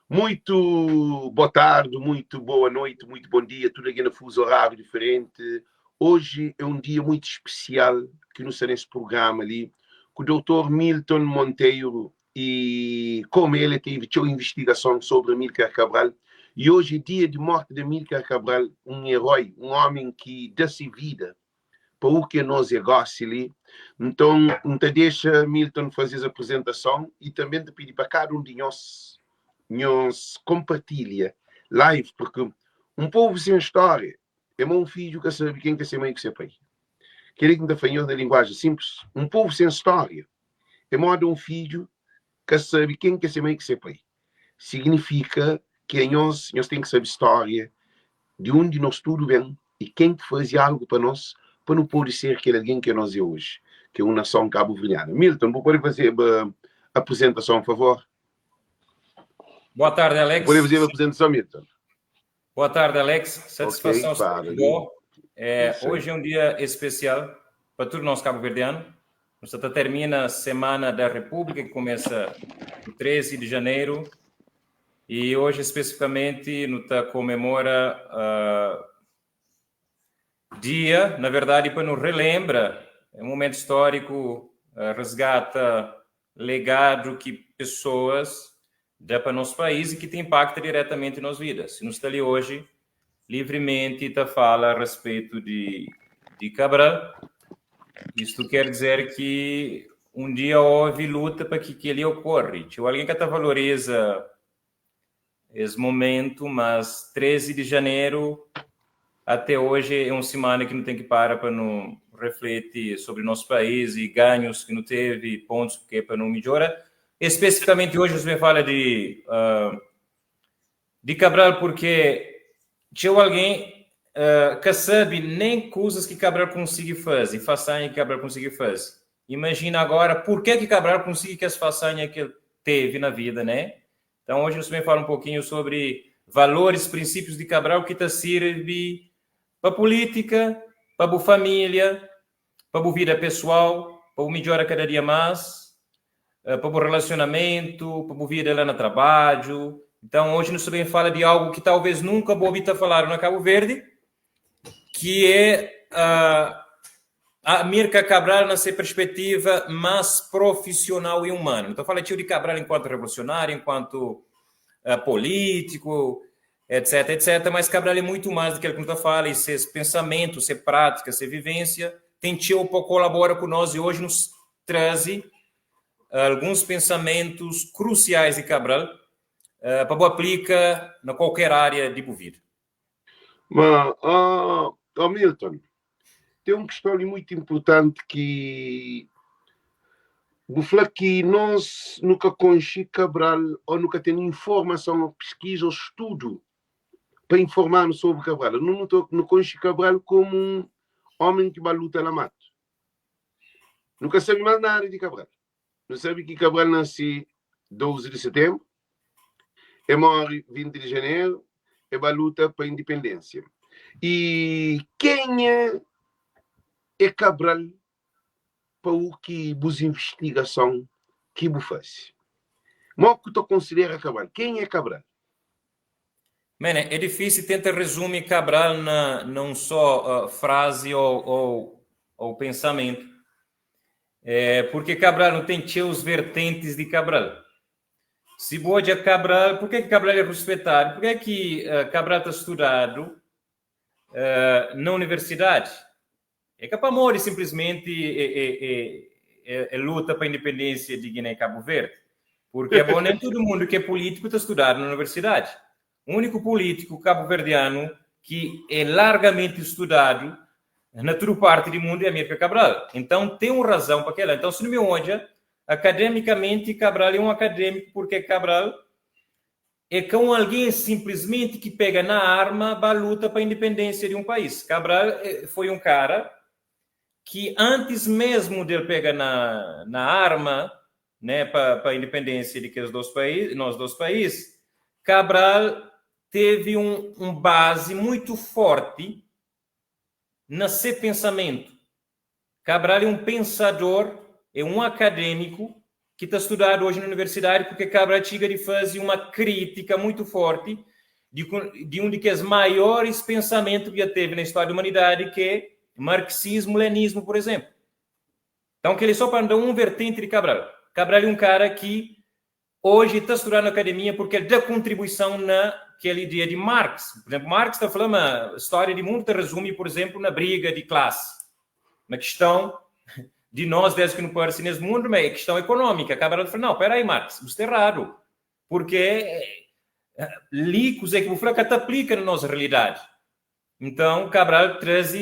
Muito boa tarde, muito boa noite, muito bom dia, tudo aqui no fuso horário diferente. Hoje é um dia muito especial que nos nesse programa ali, com o Dr. Milton Monteiro, e como ele teve uma investigação sobre Amílcar Cabral, e hoje é dia de morte de Amílcar Cabral, um herói, um homem que dá-se vida para o que nós é ali. Então, não te deixa, Milton, fazer a apresentação e também te pedir para cada um de nós compartilha live, porque um povo sem história é um filho que sabe quem quer ser mãe que ser pai. Queria que me defanhou na linguagem simples. Um povo sem história é modo um filho que sabe quem quer ser mãe que ser pai. Significa que nós temos que saber história de onde nós tudo vem e quem fazia algo para nós, para não poder ser aquele alguém que nós é hoje, que é uma nação cabo-verdiana. Milton, vou poder fazer a apresentação, por favor? Boa tarde, Alex. Vou fazer a apresentação, Milton. Boa tarde, Alex. Satisfação estar aqui. Hoje é um dia especial para todos nós cabo-verdianos. Nós termina a Semana da República, que começa no 13 de janeiro. E hoje, especificamente, nós comemora dia, na verdade, para nos relembra, é um momento histórico, resgata legado que pessoas dá para nosso país e que tem impacto diretamente nas vidas. Se nos está ali hoje, livremente está fala a respeito de Cabral, isto quer dizer que um dia houve luta para que ele ocorra. Tinha alguém que até valoriza esse momento, mas 13 de janeiro até hoje é uma semana que não tem que parar para não refletir sobre nosso país e ganhos que não teve, pontos que para não melhorar. Especificamente hoje você fala de Cabral porque tinha alguém que sabe nem coisas que Cabral consegue fazer, façanha que Cabral consegue fazer. Imagina agora por que Cabral consegue que as façanhas que ele teve na vida, né? Então hoje você fala um pouquinho sobre valores, princípios de Cabral que te serve para a política, para a família, para a vida pessoal, para melhorar cada dia mais, para o relacionamento, para a vida lá no trabalho. Então, hoje nós também fala de algo que talvez nunca vou ouvir falar na Cabo Verde, que é a Amílcar Cabral na sua perspectiva mais profissional e humana. Então, fala de Cabral enquanto revolucionário, enquanto político, etc, etc. Mas Cabral é muito mais do que ele fala, e seus pensamentos, sua prática, sua vivência. Tem tio para colaborar com nós e hoje nos traz alguns pensamentos cruciais de Cabral para aplicar na qualquer área de vida. Mas, Milton, tem uma questão muito importante que vou falar que nós nunca conhecemos Cabral ou nunca temos informação, pesquisa ou estudo para informar sobre Cabral. Não conhecemos Cabral como um homem que vai lutar na mata. Nunca sabe mais nada de Cabral. Não sabe que Cabral nasceu 12 de setembro, morre 20 de janeiro, vai lutar para a independência. E quem é Cabral para o que vos investigação que vos faz? Mas que tu considera Cabral? Quem é Cabral? Mano, é difícil tentar resumir Cabral na não só frase ou pensamento. Porque Cabral não tem seus vertentes de Cabral. Se pode a Cabral, por que Cabral é respeitado? Por que Cabral está estudado na universidade? É que para morrer simplesmente luta para a independência de Guiné e Cabo Verde. Porque nem todo mundo que é político está estudado na universidade. O único político cabo-verdiano que é largamente estudado na toda parte do mundo é Amílcar Cabral. Então, tem uma razão para aquela. Então, se não me olha, academicamente, Cabral é um acadêmico porque Cabral é com alguém simplesmente que pega na arma para a luta para a independência de um país. Cabral foi um cara que antes mesmo de ele pegar na arma, né, para a independência de que nós dois países, Cabral teve um base muito forte no seu pensamento. Cabral é um pensador, é um acadêmico que está estudado hoje na universidade, porque Cabral chega de fazer uma crítica muito forte de um dos maiores pensamentos que já teve na história da humanidade, que é marxismo-leninismo, por exemplo. Então, que ele só para dar um vertente de Cabral. Cabral é um cara que hoje está estudando na academia porque ele dá contribuição naquela ideia de Marx. Por exemplo, Marx está falando a história do mundo, te resume, por exemplo, na briga de classe, na questão de nós, desde que não pode ser nesse mundo, mas é questão econômica. Cabral fala, não, espera aí, Marx, você está errado, porque líquidos é que o fraco aplica na nossa realidade. Então, Cabral traz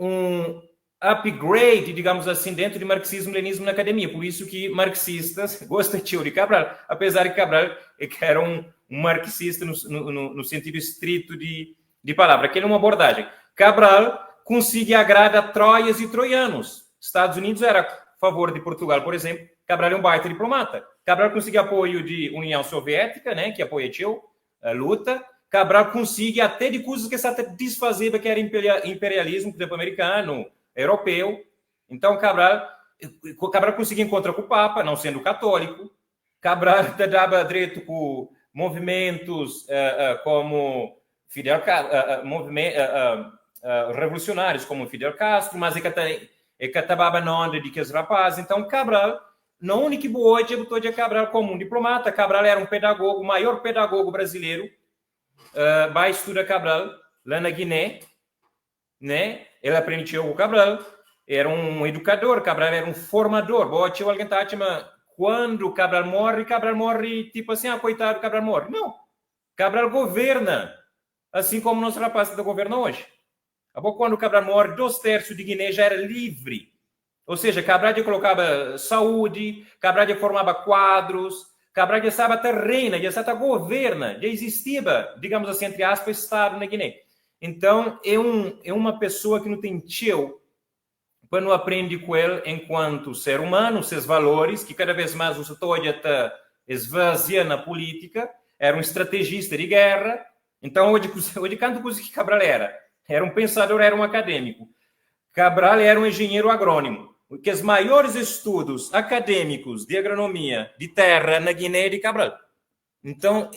um upgrade, digamos assim, dentro de marxismo-leninismo na academia. Por isso que marxistas gostam de Cabral, apesar de Cabral era um marxista no sentido estrito de palavra. Aquela é uma abordagem. Cabral consegue agradar troias e troianos. Estados Unidos era a favor de Portugal, por exemplo. Cabral é um baita diplomata. Cabral consegue apoio de União Soviética, né, que apoia a luta. Cabral consegue até de coisas que se até desfazer, que era imperialismo, por exemplo, americano, europeu. Então, Cabral conseguia encontrar com o Papa, não sendo católico. Cabral dava direito com movimentos como Fidel revolucionários como Fidel Castro, mas ele acabava na onda de que os rapazes. Então, Cabral, não único boa, botou de Cabral como um diplomata. Cabral era um pedagogo, o maior pedagogo brasileiro. Vai estudar Cabral lá na Guiné, né? Ele aprendeu com Cabral, era um educador, Cabral era um formador. Boa, tinha alguém tá mas quando Cabral morre tipo assim, coitado, Cabral morre. Não, Cabral governa, assim como nosso rapaz está governando hoje. Quando Cabral morre, 2/3 de Guiné já era livre. Ou seja, Cabral já colocava saúde, Cabral já formava quadros, Cabral já estava terrena, já estava governa, já existia, digamos assim, entre aspas, Estado na Guiné. Então, é uma pessoa que não tem tio para não aprender com ele enquanto ser humano, seus valores, que cada vez mais você está esvaziando na política, era um estrategista de guerra. Então, hoje canto coisa que Cabral era um pensador, era um acadêmico. Cabral era um engenheiro agrônomo, porque os maiores estudos acadêmicos de agronomia de terra na Guiné é de Cabral. Então,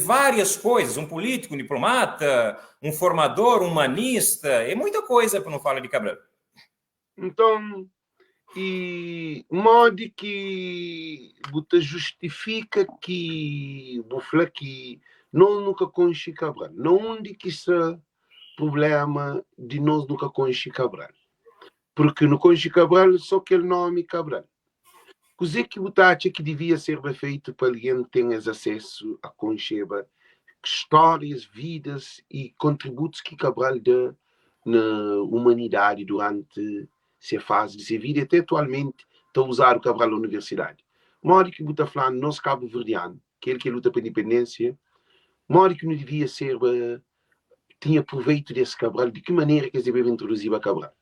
várias coisas, um político, um diplomata, um formador, um humanista, é muita coisa para não falar de Cabral. Então, e modo que você justifica que nós nunca conhecemos Cabral, não onde que isso problema de nós nunca conhecer Cabral. Porque no conhecer Cabral só aquele nome Cabral. Coisa que você acha que devia ser feito para alguém ter acesso a conhecer histórias, vidas e contributos que Cabral dá na humanidade durante essa fase de sua vida, até atualmente está a usar o Cabral na universidade. Uma hora que você está falando, nós cabo-verdiano, aquele que luta pela independência, uma hora que não devia ser tinha proveito desse Cabral, de que maneira que eles devem introduzir a Cabral?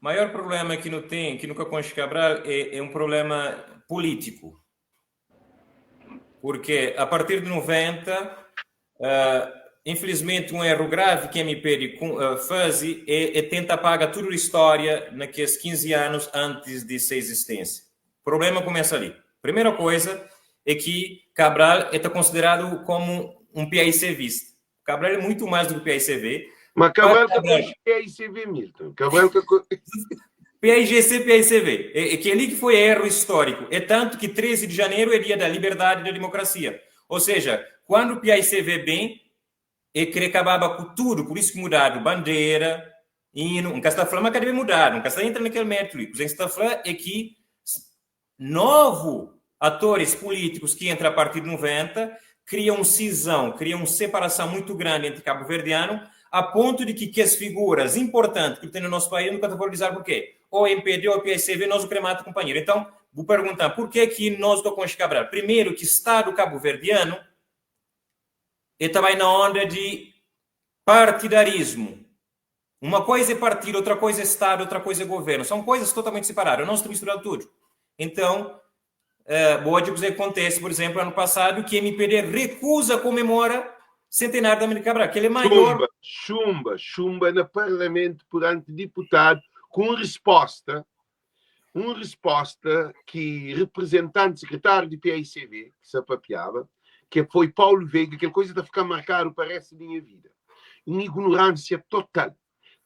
O maior problema que não tem, que nunca conhece Cabral, é um problema político. Porque a partir de 90, infelizmente, um erro grave que a MP faz é tentar apagar toda a história naqueles 15 anos antes de sua existência. O problema começa ali. Primeira coisa é que Cabral está considerado como um PAICVista. Cabral é muito mais do que PAICV. Mas Cabral é PAICV, Milton. Cabral PAIGC, PAICV. É que ali que foi erro histórico. É tanto que 13 de janeiro é dia da liberdade e da democracia. Ou seja, quando o PAICV bem, é que acabava com tudo. Por isso que mudaram bandeira, hino. Nunca está falando que deve mudar. Nunca está entrando naquele método. O que está falando é que novos atores políticos que entram a partir de 90 criam cisão, criam uma separação muito grande entre cabo-verdiano, a ponto de que as figuras importantes que tem no nosso país nunca estão valorizadas. Por quê? Ou MPD ou PSCV, nós o cremata companheiro. Então, vou perguntar, por que nós do Conche Cabral? Primeiro, que Estado cabo-verdiano estava na onda de partidarismo. Uma coisa é partido, outra coisa é Estado, outra coisa é governo. São coisas totalmente separadas. Nós estamos misturando tudo. Então, pode dizer que acontece, por exemplo, ano passado, que MPD recusa comemora centenário da América Cabral, que ele é maior. Chumba no parlamento perante deputado com resposta uma resposta que representante, secretário de PICV, que se apapiava, que foi Paulo Veiga, aquela coisa de ficar marcado parece minha vida. Uma ignorância total,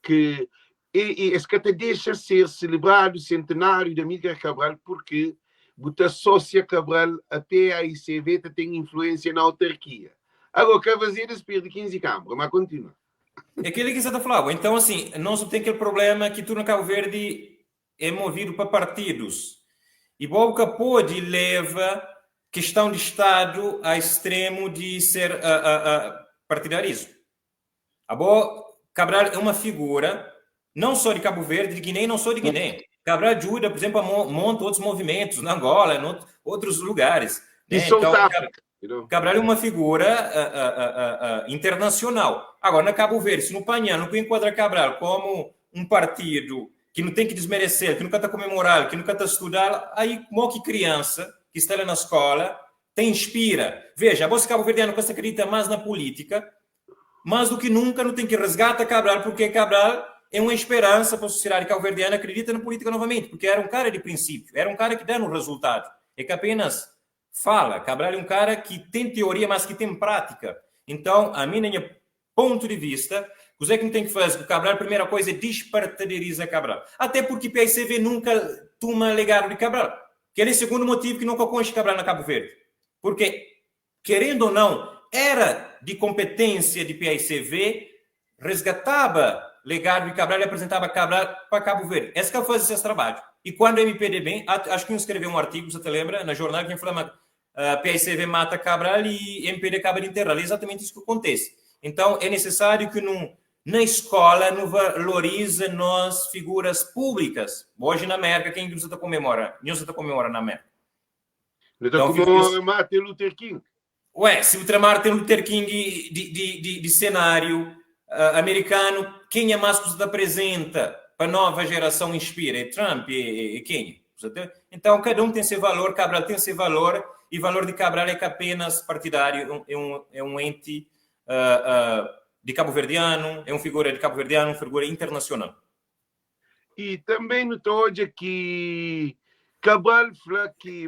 que esse que até deixa ser celebrado o centenário de Amílcar Cabral, porque a sócia Cabral, a PICV, tem influência na autarquia. Agora, quer fazer espírito de 15 câmaras, mas continua. É aquele que você está falando. Então, assim, nós não tem aquele problema que tu no Cabo Verde é movido para partidos. E Boca pode leva questão de Estado a extremo de ser partidarismo. A boa Cabral é uma figura não só de Cabo Verde, de Guiné, não só de Guiné. Cabral ajuda, por exemplo, a montar outros movimentos na Angola, em outros lugares. Né? Então, Cabral é uma figura internacional. Agora, na Cabo Verde, se no Panhã não enquadra Cabral como um partido que não tem que desmerecer, que nunca está comemorado, que nunca está estudado, aí, como que criança que está lá na escola, te inspira. Veja, a vossa cabo-verdiana que se acredita mais na política, mais do que nunca não tem que resgatar Cabral, porque Cabral é uma esperança para a sociedade cabo-verdiana acredita na política novamente, porque era um cara de princípio, era um cara que dá no resultado, é que apenas fala. Cabral é um cara que tem teoria, mas que tem prática. Então, a minha ponto de vista, o que não tem que fazer com Cabral, a primeira coisa é despartidarizar Cabral. Até porque o PICV nunca toma legado de Cabral. Que é o segundo motivo que nunca consta Cabral na Cabo Verde. Porque, querendo ou não, era de competência de PICV, resgatava legado de Cabral e apresentava Cabral para Cabo Verde. Esse que eu fazia esse trabalho. E quando o MPDB, acho que eu escrevi um artigo, você te lembra, na jornal, que falava PICV mata Cabral e MPD acaba de enterrar. É exatamente isso que acontece. Então, é necessário que na escola não valorize nós figuras públicas. Hoje na América, quem você está comemorando? Quem você está comemorando na América? Então, como Martin Luther King. Ué, se o Martin Luther King de cenário americano, quem é mais que você apresenta para a nova geração inspira? É Trump? É quem? Então, cada um tem seu valor, Cabral tem seu valor, e o valor de Cabral é que apenas partidário, é um ente de cabo-verdiano, é uma figura de cabo-verdiano, uma figura internacional. E também notou que Cabral fala que,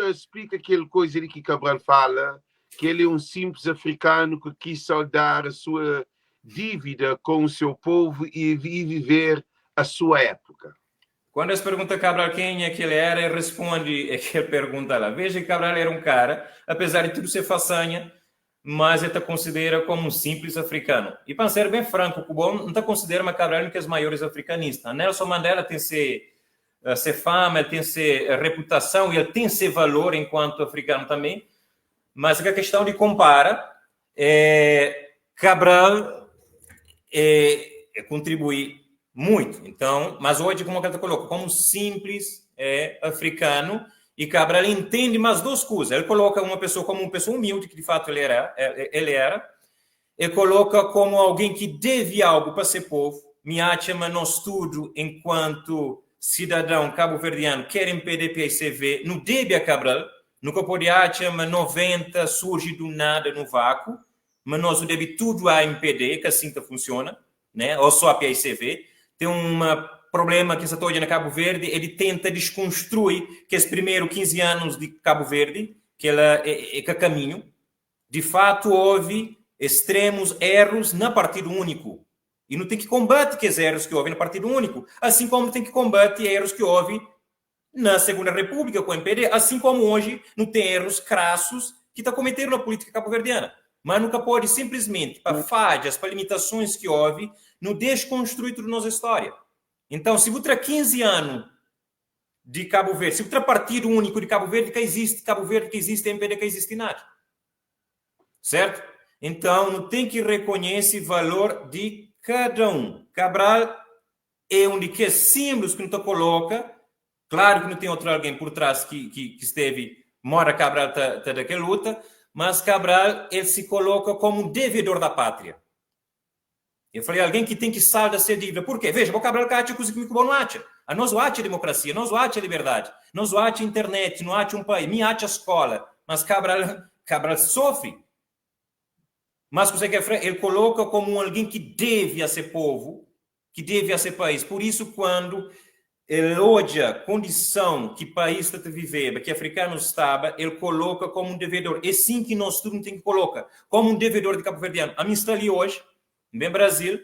explica aquela coisa ali que Cabral fala, que ele é um simples africano que quis saldar a sua dívida com o seu povo e viver a sua época. Quando se pergunta a Cabral quem é que ele era, ele responde aquela pergunta lá. Veja que Cabral era um cara, apesar de tudo ser façanha, mas ele te considera como um simples africano. E para ser bem franco, o Cuba não te considera uma Cabral um dos maiores africanistas. Nelson Mandela tem ser fama, ele tem ser reputação, e ele tem ser valor enquanto africano também. Mas a questão de compara, Cabral contribui muito. Então, mas hoje, como ele coloca, como simples africano, e Cabral entende mais duas coisas. Ele coloca uma pessoa como uma pessoa humilde, que de fato ele era. Ele coloca como alguém que deve algo para ser povo. Me acha, mas não estudo enquanto cidadão cabo-verdiano, quer impedir PICV, não deve a Cabral. Nunca pode achar, mas 90 surge do nada no vácuo, mas nós deve tudo a MPD, que assim que funciona, né? Ou só a PICV. Tem um problema que está hoje na Cabo Verde, ele tenta desconstruir que os primeiros 15 anos de Cabo Verde, que ela é caminho. De fato, houve extremos erros na Partido Único. E não tem que combater que os erros que houve no Partido Único, assim como tem que combater erros que houve na Segunda República com o MPD, assim como hoje não tem erros crassos que está cometendo na política cabo-verdiana. Mas nunca pode simplesmente, para falhas, para limitações que houve, não desconstruir toda a nossa história. Então, se você 15 anos de Cabo Verde, se você Partido Único de Cabo Verde, que existe Cabo Verde, que existe MPD, que existe nada. Certo? Então, não tem que reconhecer o valor de cada um. Cabral é um de que símbolos que não te coloca. Claro que não tem outro alguém por trás que esteve, mora Cabral tá daquela luta, mas Cabral, ele se coloca como um devedor da pátria. Eu falei, alguém que tem que saldar ser dívida. Por quê? Veja, o Cabral acha coisa que o Cuba não acha. A nós acha a democracia, nós acha a liberdade, nós acha a internet, não acha um país, me acha a escola. Mas Cabral sofre. Mas você quer ele coloca como alguém que deve a ser povo, que deve a ser país. Por isso, quando ele olha a condição que o país está a viver, que africano estava, ele coloca como um devedor. É assim que nós tudo tem que colocar, como um devedor de cabo-verdiano. A mim está ali hoje, bem Brasil,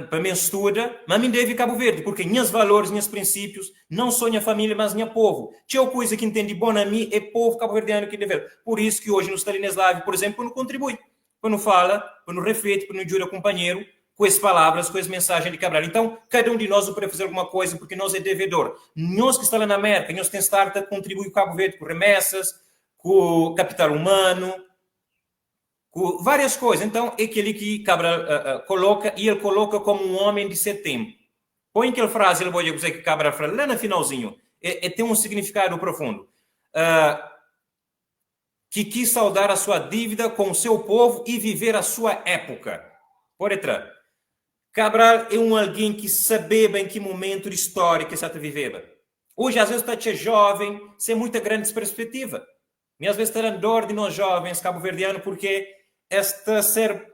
para mim estuda, mas mim deve Cabo Verde, porque minhas valores, minhas princípios, não só minha família, mas minha povo. Tinha coisa que entende bom a mim, é povo cabo-verdiano que deve. Por isso que hoje no Stalines Live, por exemplo, não contribui, não fala, não reflete, não ajuda companheiro, com as palavras, com as mensagens de Cabral. Então, cada um de nós pode fazer alguma coisa, porque nós é devedor. Nós que estamos lá na América, nós temos que estar a contribuir com o Cabo Verde, com remessas, com capital humano, com várias coisas. Então, é aquele que Cabral coloca, e ele coloca como um homem de setembro. Põe aquela frase, ele pode dizer que Cabral fala lá no finalzinho, tem um significado profundo. Que quis saldar a sua dívida com o seu povo e viver a sua época. Por entrar. Cabral é alguém que sabe bem que momento de história que está a viver. Hoje, às vezes, está jovem, sem muita grande perspectiva. E às vezes está dor de nós jovens cabo-verdianos, porque está a ser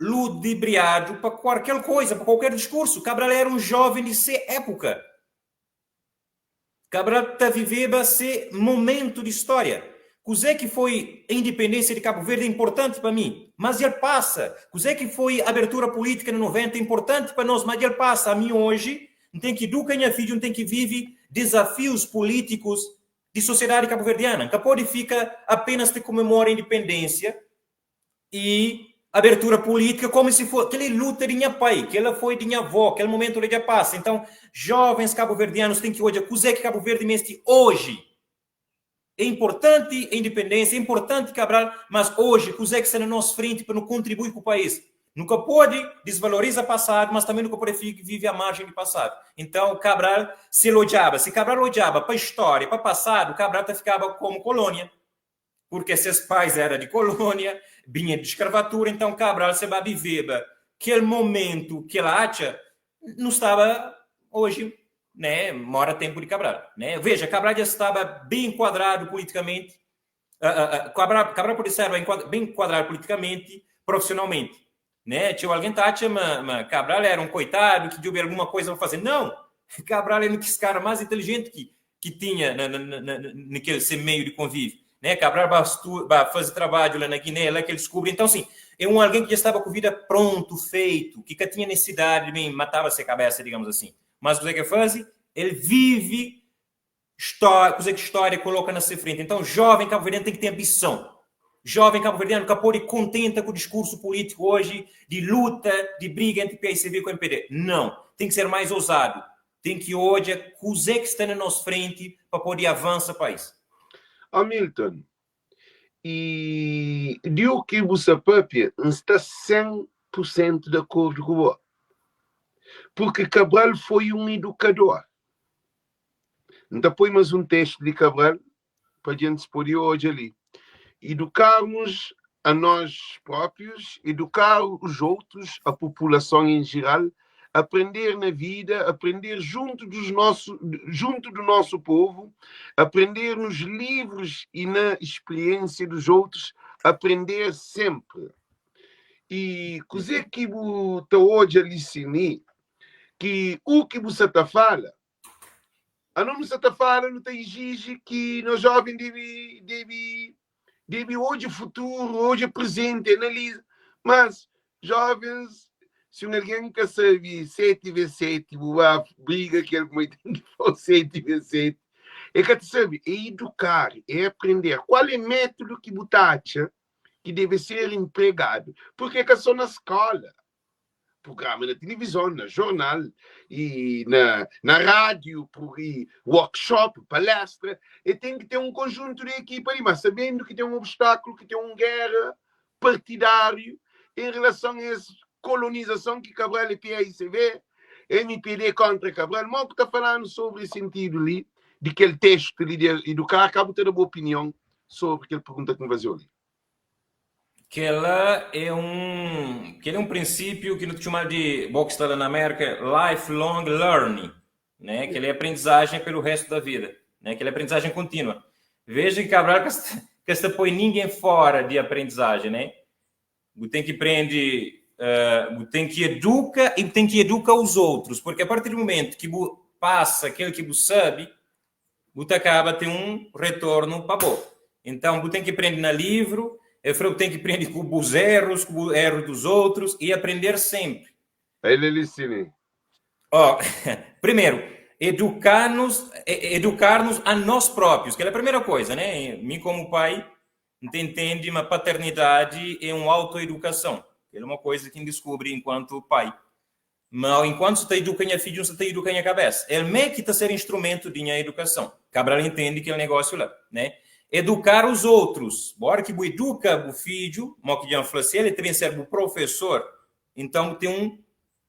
ludibriado para qualquer coisa, para qualquer discurso. Cabral era um jovem de sua época. Cabral está a viver esse momento de história. Cusé que foi a independência de Cabo Verde é importante para mim, mas ele passa. Cusé que foi a abertura política no 90 é importante para nós, mas ele passa. A mim hoje, não tem que educar minha filha, não tem que viver desafios políticos de sociedade cabo-verdiana. Que pode ficar apenas de comemorar a independência e abertura política como se fosse aquela luta de minha pai, que ela foi de minha avó, aquele momento ele já passa. Então, jovens cabo-verdianos têm que olhar Cusé que Cabo Verde mestre hoje. É importante a independência, é importante Cabral, mas hoje, o Zé que está na nossa frente para não contribuir com o país. Nunca pode desvalorizar o passado, mas também nunca pode viver à margem do passado. Então, Cabral se elogiava. Se Cabral elogiava para a história, para o passado, Cabral ficava como colônia. Porque seus pais eram de colônia, vinha de escravatura, então Cabral se vai viver aquele momento que ele acha, não estava hoje, né, mora tempo de Cabral, né? Veja, Cabral já estava bem enquadrado politicamente, Cabral pode ser bem enquadrado politicamente, profissionalmente, né? Tinha alguém que acha, mas Cabral era um coitado que deu alguma coisa para fazer. Não, Cabral era um dos caras mais inteligentes que tinha naquele meio de convívio, né? Cabral vai fazer trabalho lá na Guiné, lá que ele descobre. Então, assim, é alguém que já estava com a vida pronto, feito, que tinha necessidade de matava-se a cabeça, digamos assim. Mas o que faz? Ele vive história coloca na sua frente. Então, jovem cabo-verdiano tem que ter ambição. Jovem cabo-verdiano que pode contenta com o discurso político hoje de luta, de briga entre PSV e o MPD. Não. Tem que ser mais ousado. Tem que hoje o que está na nossa frente para poder avançar o país. Hamilton, e digo que você própria está 100% de acordo com você. Porque Cabral foi um educador. Então, põe mais um texto de Cabral para a gente se poder hoje ali. Educarmos a nós próprios, educar os outros, a população em geral, aprender na vida, aprender junto do nosso povo, aprender nos livros e na experiência dos outros, aprender sempre. E coisa que você hoje ali que o que você está falando, a não você está falando, não te exige que nós jovens deve hoje futuro, hoje presente, analisa. Mas, jovens, se alguém quer saber 7 vezes 7, a briga que ele tem que for 7 vezes 7, é que sabe, é educar, é aprender. Qual é o método que você acha que deve ser empregado? Porque é só na escola. Programa na televisão, no jornal, e na rádio, workshop, palestra, e tem que ter um conjunto de equipa ali, mas sabendo que tem um obstáculo, que tem uma guerra partidário em relação a essa colonização que Cabral e PSV, MPD contra Cabral. Mal que está falando sobre esse sentido ali, de aquele texto ali de educar, acabo de ter uma boa opinião sobre aquela pergunta que me fazia ali. Que ela é um princípio que nós chamamos de box na América, lifelong learning, né? Que ele é aprendizagem pelo resto da vida, né? Que ele é aprendizagem contínua. Veja que Cabral que põe ninguém fora de aprendizagem, né? Tem que aprender tem que educar e tem que educar os outros, porque a partir do momento que passa aquele que você sabe, você acaba tem um retorno para bom. Então, você tem que aprender no livro, tem que aprender com os erros dos outros e aprender sempre. Ele ensina. Primeiro, educar-nos a nós próprios, que é a primeira coisa, né? Mim como pai, entende uma paternidade e uma autoeducação. É uma coisa que descobre enquanto pai. Mas enquanto você está educando a filho, você está educando a cabeça. Ele meio que está ser instrumento de minha educação. Cabral entende que é o negócio lá, né? Educar os outros. Bora que educa o filho, como que já falou assim, ele também serve o professor. Então tem um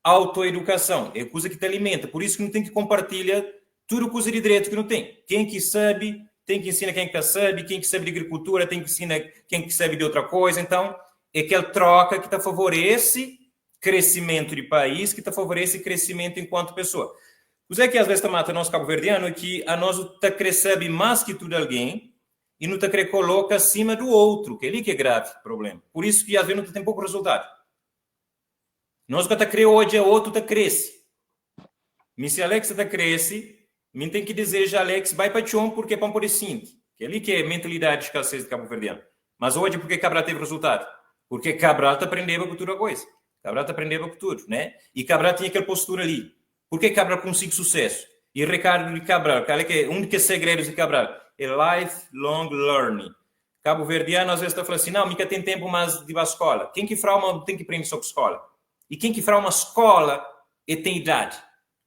autoeducação. É coisa que te alimenta. Por isso que não tem que compartilhar tudo coisa de direito que não tem. Quem que sabe, tem que ensinar quem que sabe. Quem que sabe de agricultura, tem que ensinar quem que sabe de outra coisa. Então, é aquela troca que te favorece crescimento de país, que te favorece crescimento enquanto pessoa. O que às vezes mata nós cabo-verdiano é que a nós te cresce mais que tudo alguém e não te coloca acima do outro, que é ali que é grave o problema. Por isso que às vezes não tem pouco resultado. Nós que te criou hoje é outro, te cresce. Mas se Alex te cresce, me tem que dizer já Alex, vai para chão porque é para por cinto. Que é ali que é mentalidade de escassez de cabo-verdiano. Mas hoje porque Cabral teve resultado? Porque Cabral te aprendeu com tudo a coisa. Cabral te aprendeu com tudo, né? E Cabral tinha aquela postura ali. Por que Cabral consegue sucesso? E Ricardo de Cabral, que é um dos segredos de Cabral, é lifelong learning. Cabo-verdiano às vezes está falando assim, não, mica tem tempo mais de ir à escola. Quem que frau tem que aprender sobre escola? E quem que frau uma escola e tem idade?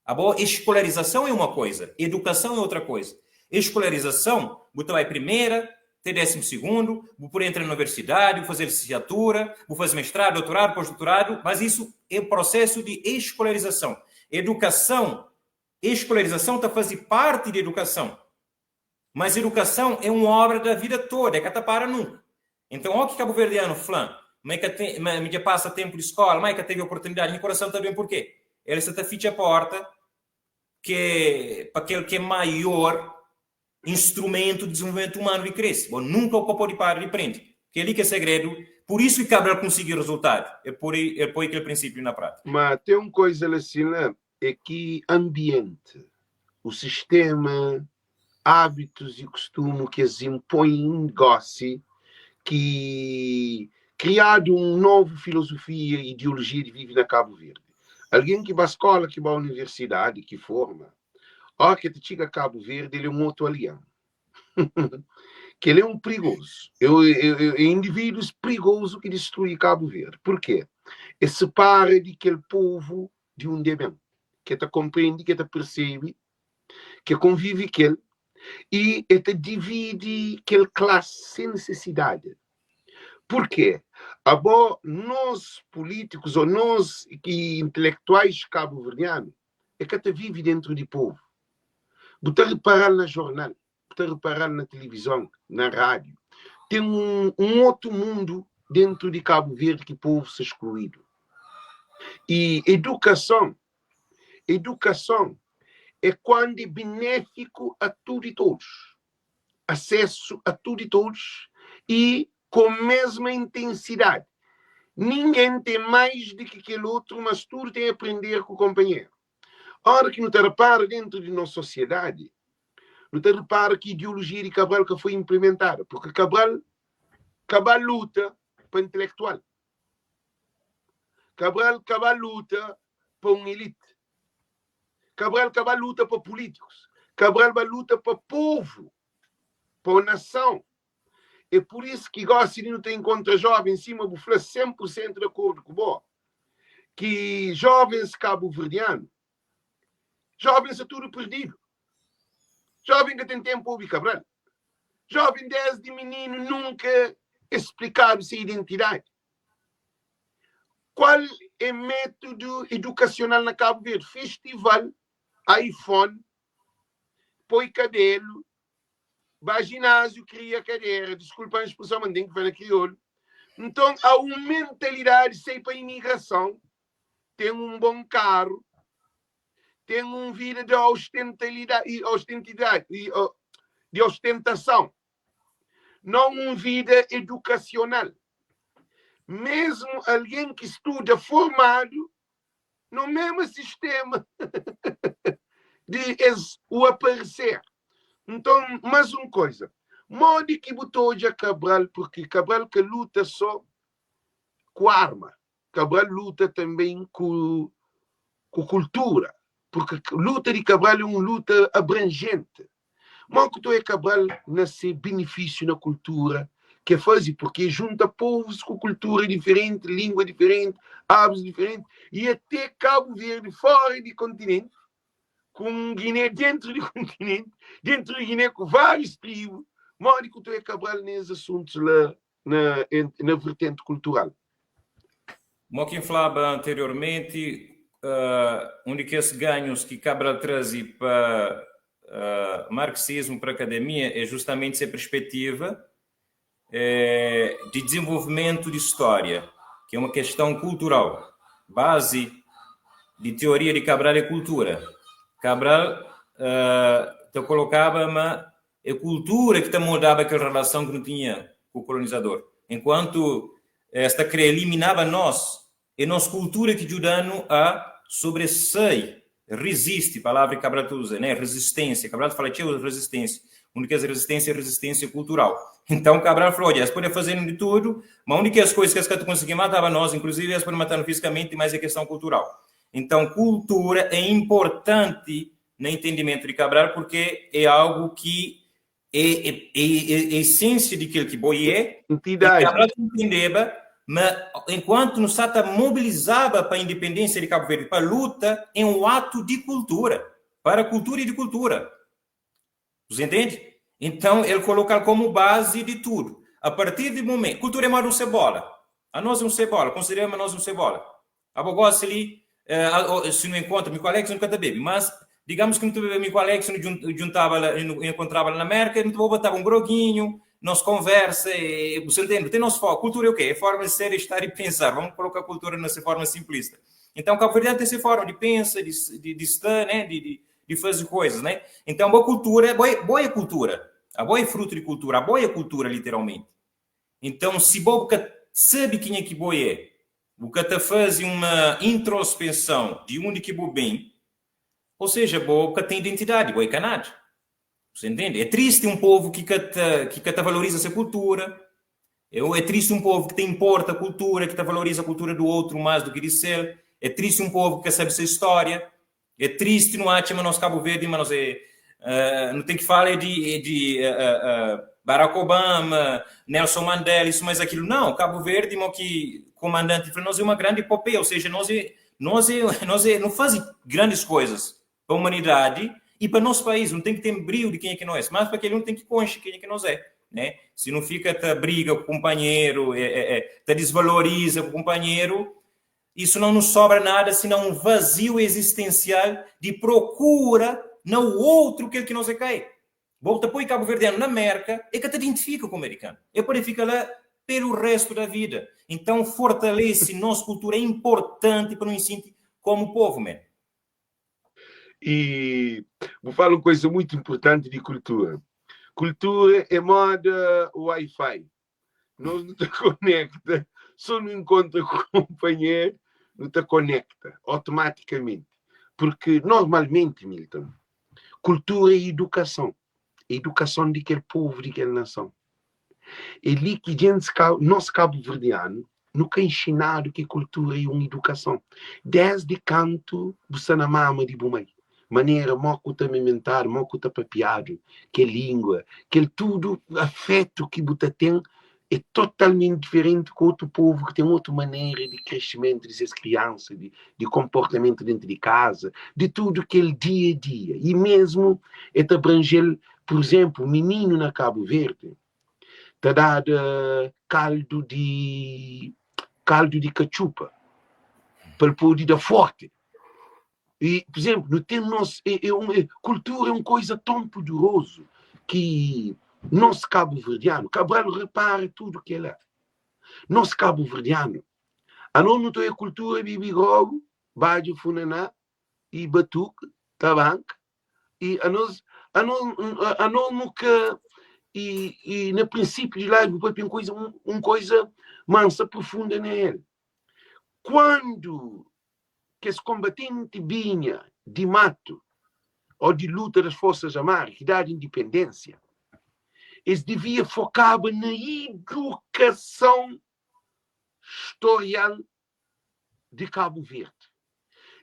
A boa escolarização é uma coisa, educação é outra coisa. Escolarização, você vai primeira, ter 12º, vou entrar na universidade, vou fazer licenciatura, vou fazer mestrado, doutorado, pós-doutorado, mas isso é o processo de escolarização. Educação, escolarização está fazendo parte de educação. Mas educação é uma obra da vida toda, é que não para nunca. Então, olha que cabo-verdiano falando, mas que passa tempo de escola, mas que teve oportunidade, meu coração está bem por quê? Ele está ficha a porta que para aquele que é maior instrumento de desenvolvimento humano e cresce. Bom, nunca o papo de parar de aprende. Que é ali que é segredo. Por isso que Cabral conseguiu resultado. É por aquele princípio na prática. Mas tem uma coisa assim, né? É que ambiente, o sistema, hábitos e costumes que as impõem em negócio, que criado uma nova filosofia e ideologia de viver na Cabo Verde. Alguém que vai à escola, que vai à universidade, que forma, ó, que te chega a Cabo Verde, ele é um outro aliano. Que ele é um perigoso. É indivíduos perigosos que destruem Cabo Verde. Por quê? Ele separa de aquele povo de um demente, que te compreende, que te percebe, que convive com ele, e te divide aquela classe sem necessidade. Por quê? Agora, nós políticos, ou nós que intelectuais cabo-verdianos, é que te vive dentro do povo. Você reparar na jornal, você reparar na televisão, na rádio, tem um outro mundo dentro de Cabo Verde que o povo se excluído. E educação é quando é benéfico a tudo e todos. Acesso a tudo e todos e com a mesma intensidade. Ninguém tem mais do que aquele outro, mas tudo tem a aprender com o companheiro. A hora que não te repara dentro de nossa sociedade, não te repara que a ideologia de Cabral que foi implementada, porque Cabral luta para o intelectual. Cabral luta para uma elite. Cabral luta para políticos. Cabral luta para o povo, para a nação. É por isso que gosto de não ter contra jovens, em cima do 100% de acordo com o que jovens cabo-verdianos, jovens é tudo perdido. Jovem que tem tempo ouvir Cabral. Jovem desde menino nunca explicaram sua identidade. Qual é o método educacional na Cabo Verde? Festival, iPhone, põe cabelo, vai ginásio, cria cadeira. Desculpa a expressão, mas tem que ver na crioulo. Então, há uma mentalidade, sei para a imigração, tem um bom carro, tem uma vida de ostentação, não uma vida educacional. mesmo alguém que estuda formado no mesmo sistema de o aparecer. Então, mais uma coisa. Modo que botou hoje a Cabral, porque Cabral que luta só com arma. Cabral luta também com cultura. Porque a luta de Cabral é uma luta abrangente. Mas que Cabral nasce benefício na cultura, que é fazer, porque junta povos com cultura diferente, língua diferente, hábitos diferentes, e até Cabo Verde, fora do continente, com Guiné dentro do continente, dentro de Guiné com vários tribos, mas que tu Cabral nesses assuntos lá na vertente cultural. Como que falava anteriormente, um daqueles ganhos que Cabral traz para marxismo, para a academia, é justamente essa perspectiva de desenvolvimento de história, que é uma questão cultural. Base de teoria de Cabral é cultura. Cabral te colocava a cultura que te moldava aquela relação que não tinha com o colonizador. Enquanto esta que eliminava nós, é nossa cultura que ajuda a sobressair, resiste, palavra que Cabral usa, né? Resistência. Cabral fala que é resistência. A única resistência é resistência cultural. Então Cabral falou, olha, eles podem fazer de tudo, mas a única coisa que eles conseguiam matar nós, inclusive eles podem matar fisicamente, mas é questão cultural. Então, cultura é importante no entendimento de Cabral, porque é algo que é a essência daquilo que boi é. Entidade. Cabral entendeva, mas enquanto no Sata mobilizava para a independência de Cabo Verde, para a luta, é um ato de cultura, para a cultura e de cultura. Você entende? Então, ele coloca como base de tudo. A partir do momento... Cultura é mais um cebola. A nós é um cebola. Consideramos a nós um cebola. A gosta ali, se não encontra, meu colega nunca bebe. Mas, digamos que meu colega encontrava na América, não botava um broguinho, nós conversa, você entende? Tem nosso foco. Cultura é o quê? É forma de ser, estar e pensar. Vamos colocar a cultura nessa forma simplista. Então, Cabo Verde tem essa forma de pensar, de estar, né? De fazer coisas, né? Então, boa cultura é boa cultura. A boa é fruto de cultura. A boa é cultura, literalmente. Então, se boa sabe quem é que boa é, o que te faz uma introspecção de onde que boa bem, ou seja, boa tem identidade, boa é canado. Você entende? É triste um povo que te valoriza essa cultura. É triste um povo que te importa a cultura, que te valoriza a cultura do outro mais do que de ser. É triste um povo que sabe essa história. É triste, não acha, mas nós Cabo Verde, mas não tem que falar de Barack Obama, Nelson Mandela, isso mais aquilo. Não, Cabo Verde, que comandante, nós é uma grande epopeia, ou seja, nós não fazemos grandes coisas para a humanidade e para o nosso país. Não tem que ter brilho de quem é que nós é, mas para aquele não tem que conhecer quem é que nós é. Né? Se não fica, te briga com o companheiro, te desvaloriza com o companheiro, isso não nos sobra nada, senão um vazio existencial de procura no outro que nós é cair. Volta para o Cabo Verdeano na América, é que te identifica com o americano. É para ficar lá pelo resto da vida. Então, fortalece nossa cultura, é importante para nos sentir como povo, man. E vou falar uma coisa muito importante de cultura. Cultura é moda Wi-Fi. Nós não te conecta, só não encontra companheiro, não te conecta automaticamente. Porque, normalmente, Milton, cultura é educação. É educação de aquele povo, de aquela nação. É ali que nós cabo-verdianos nunca ensinado que cultura é uma educação. Desde canto, você na mama de Bumei. Maneira, moco te alimentar, moco te papiado, que língua, que tudo afeto que você tem é totalmente diferente com outro povo que tem outra maneira de crescimento dessas crianças, de comportamento dentro de casa, de tudo aquele dia a dia. E mesmo é te abranger, por exemplo, menino na Cabo Verde, te dá caldo de cachupa, para poder dar forte. E, por exemplo, no tempo nosso, cultura é uma coisa tão poderosa que nosso cabo-verdiano, Cabral repara tudo que é lá. Nosso cabo-verdiano, a nós não tem cultura de bigogo, bade funaná, e batuque, tabanca, e a nós nunca e no princípio de lá, depois tem uma coisa mansa, profunda nele. Quando que esse combatente vinha de mato ou de luta das Forças Armadas, que dá de independência, eles deviam focar na educação historial de Cabo Verde,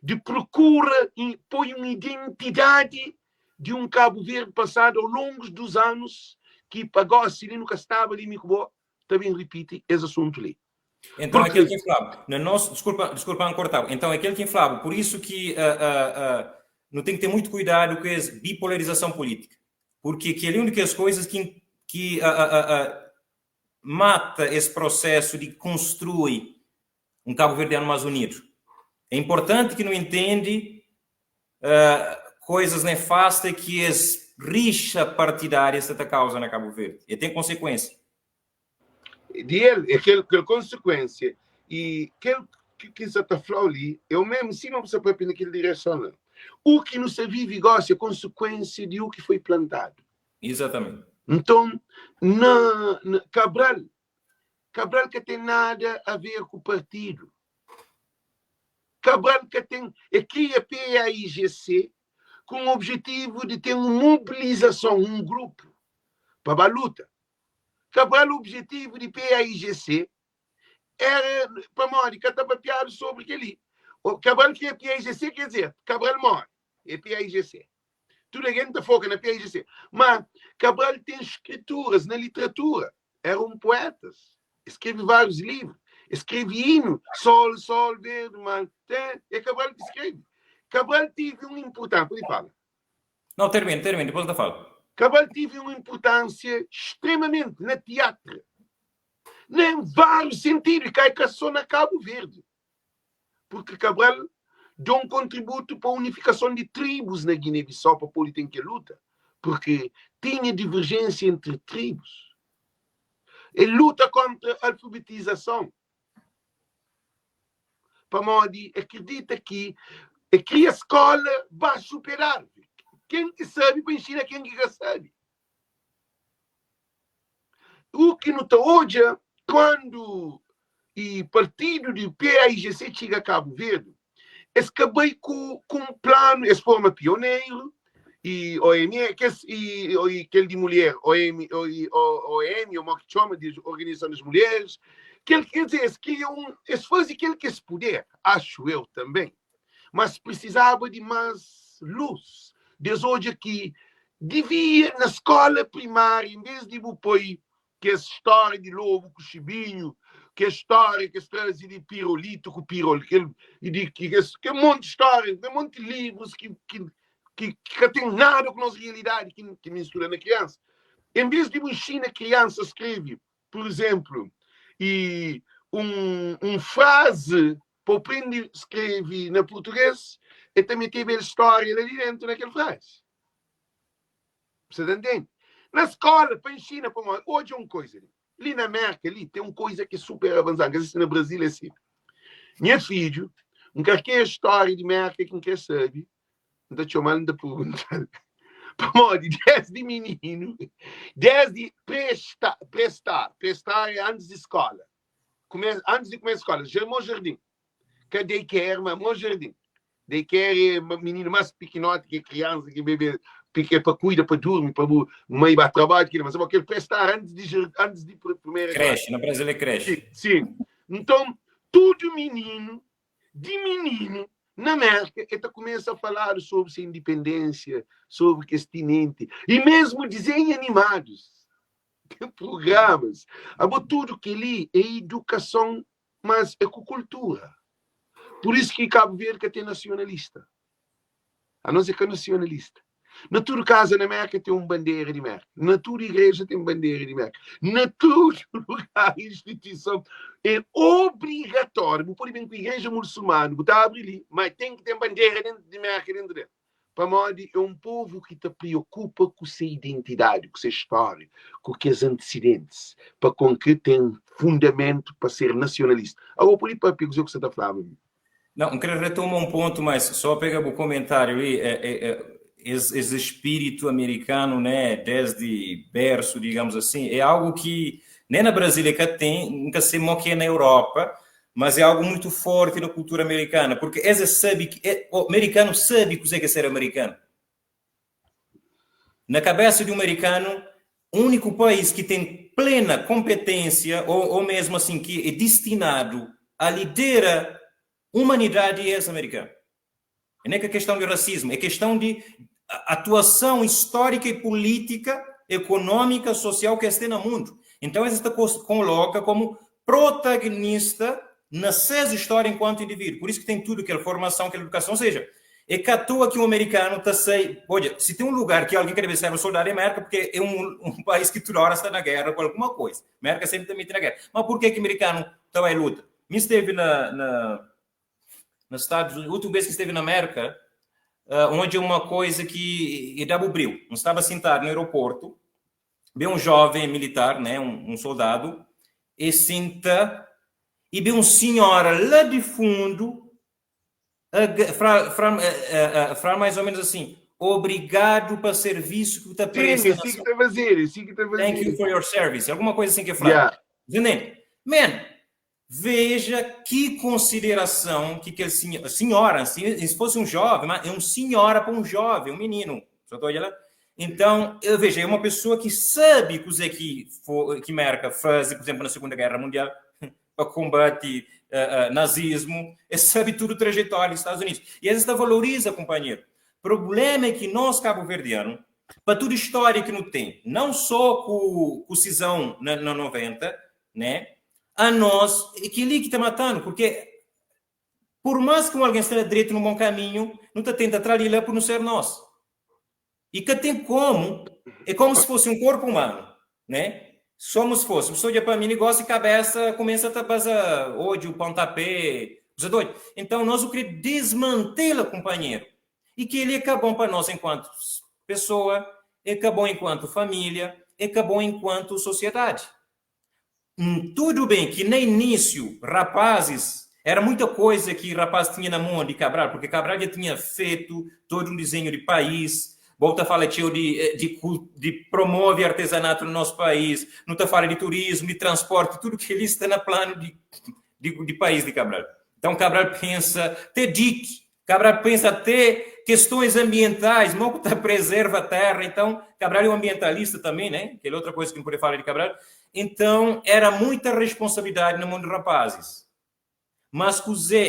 de procura e põe uma identidade de um Cabo Verde passado ao longo dos anos, que agora se ele nunca estava ali, também repite esse assunto ali. Então, aquele que inflava, no nosso, desculpa cortar, então aquele que inflava, por isso que não tem que ter muito cuidado com a bipolarização política, porque aquele é uma das coisas que mata esse processo de construir um Cabo Verdeano mais unido. É importante que não entende coisas nefastas que as rixa partidária esta causa na Cabo Verde. E tem consequência. Dele, aquela consequência. E aquilo que você está falando ali, eu mesmo, se não você pode ir naquela direção. O que não se vive gosta é consequência de o que foi plantado. Exatamente. Então, Cabral que tem nada a ver com o partido. Cabral que tem aqui a PAIGC com o objetivo de ter uma mobilização, um grupo para a luta. Cabral, o objetivo de PAIGC era para morrer, que estava piado sobre aquele. Cabral que é PAIGC, quer dizer, Cabral morre, é PAIGC. Tudo a gente foca na PAIGC. Mas Cabral tem escrituras na literatura, eram poetas, escreve vários livros, escreve hino, sol, verde, man. É Cabral que escreve. Cabral teve uma importância, pode falar. Não, termine, depois da fala. Cabral teve uma importância extremamente na teatro, em vários sentidos, e cai só na Cabo Verde. Porque Cabral deu um contributo para a unificação de tribos na Guiné-Bissau, para a política em que luta, porque tinha divergência entre tribos. Ele luta contra a alfabetização. Para Modi, acredita que a escola vai superar. Quem que sabe para ensinar quem que sabe. O que não está hoje, quando o partido do PAIGC chega a Cabo Verde, eles acabam com um plano, eles formam pioneiro, e OMS, e aquele de mulher, OM, o que chama de Organização das Mulheres, que quer dizer, eles fazem aquilo que eles puderam, acho eu também, mas precisava de mais luz. Desde hoje aqui, devia na escola primária, em vez de pôr que essa história de lobo com o chibinho, que a história que se traz de pirulito com pirol, que um monte de histórias, um monte de livros que tem nada com a nossa realidade, que mistura na criança. Em vez de ensinar a criança a escrever, por exemplo, e frase para aprender a escrever na português, e também teve a história ali dentro daquela frase. Você entende? Na escola, para ensinar, hoje é uma coisa. Ali na América, ali, tem uma coisa que é super avançada, que existe no Brasil, é assim. Meu filho, qualquer história de América que não quer saber, não está chamando de perguntar. Desde menino, desde prestar é antes de escola. Antes de começar a escola, já é meu jardim. Cadê que é, mas meu jardim? Daí quer é menino mais pequenote que criança, que bebê, para cuidar, para dormir, para mãe vai trabalho, mas aquele prestar antes de primeira creche, na Brasil é creche. Sim. Então, todo menino, na América, ele começa a falar sobre sua independência, sobre continente, e mesmo desenhos animados, programas. Agora, tudo que ali é educação, mas ecocultura. Por isso que Cabo Verde tem nacionalista. A não ser que é nacionalista. Na tua casa na América tem uma bandeira de América. Na tua igreja tem uma bandeira de América. Na todo lugar, instituição é obrigatório. Por exemplo, a igreja muçulmana, está abrir ali, mas tem que ter bandeira de América dentro dela. Para Modi, é um povo que te preocupa com sua identidade, com sua história, com os antecedentes, para com que tem fundamento para ser nacionalista. Agora, por aí, para dizer o que você está falando. Não, quero retomar um ponto, mas só pegar o comentário aí. esse espírito americano, né, desde berço, digamos assim, é algo que nem na Brasília que tem, nunca se moque na Europa, mas é algo muito forte na cultura americana, porque o americano sabe o que é ser americano. Na cabeça de um americano, o único país que tem plena competência, ou mesmo assim, que é destinado a liderar a humanidade é esse americano. Não é que é questão de racismo, é questão de atuação histórica e política, econômica, social que este no mundo. Então, ele se coloca como protagonista na sua história enquanto indivíduo. Por isso que tem tudo, aquela formação, aquela educação. Ou seja, é que à toa que um americano está sem... Olha, se tem um lugar que alguém quer ser um soldado é América, porque é um país que toda hora está na guerra com alguma coisa. A América sempre também está na guerra. Mas por que o americano está em luta? Me esteve nos Estados Unidos, a última vez que esteve na América, onde uma coisa que dava o brilho. Não estava sentado no aeroporto, vê um jovem militar, né, um soldado, e senta, e vê uma senhora lá de fundo, falar mais ou menos assim, obrigado pelo serviço que está prestando. Sim, que está a fazer, sim que está a fazer. Thank you for your service. Alguma coisa assim que fala. Entendeu? Man, veja que consideração que aquele senhora, se fosse um jovem, mas é uma senhora para um jovem, um menino. Então, eu vejo, é uma pessoa que sabe o que América faz, por exemplo, na Segunda Guerra Mundial, para combater nazismo, e sabe tudo trajetória dos Estados Unidos. E essa valoriza, companheiro. O problema é que nós, cabo-verdianos, para tudo história que não tem, não só com o cisão na 90, né? A nós, é que ali que está matando, porque por mais que alguém esteja direito no bom caminho, não está tentando atrair lá por não ser nós. E que tem como, é como se fosse um corpo humano, né? Somos fosse, pessoa de para mim negócio e cabeça começa a tapar ódio, pontapé, doido. Então nós o queremos desmantê-la, companheiro. E que ele é bom para nós enquanto pessoa, é bom enquanto família, é bom enquanto sociedade. Tudo bem que no início, rapazes, era muita coisa que o rapaz tinha na mão de Cabral, porque Cabral já tinha feito todo um desenho de país, volta a falar de promove artesanato no nosso país, não está falando de turismo, de transporte, tudo que ele está no plano de país de Cabral. Então, Cabral pensa até DIC, Cabral pensa até questões ambientais, não que preserva a terra. Então, Cabral é um ambientalista também, né? Que é outra coisa que não pode falar de Cabral. Então, era muita responsabilidade no mundo dos rapazes. Mas,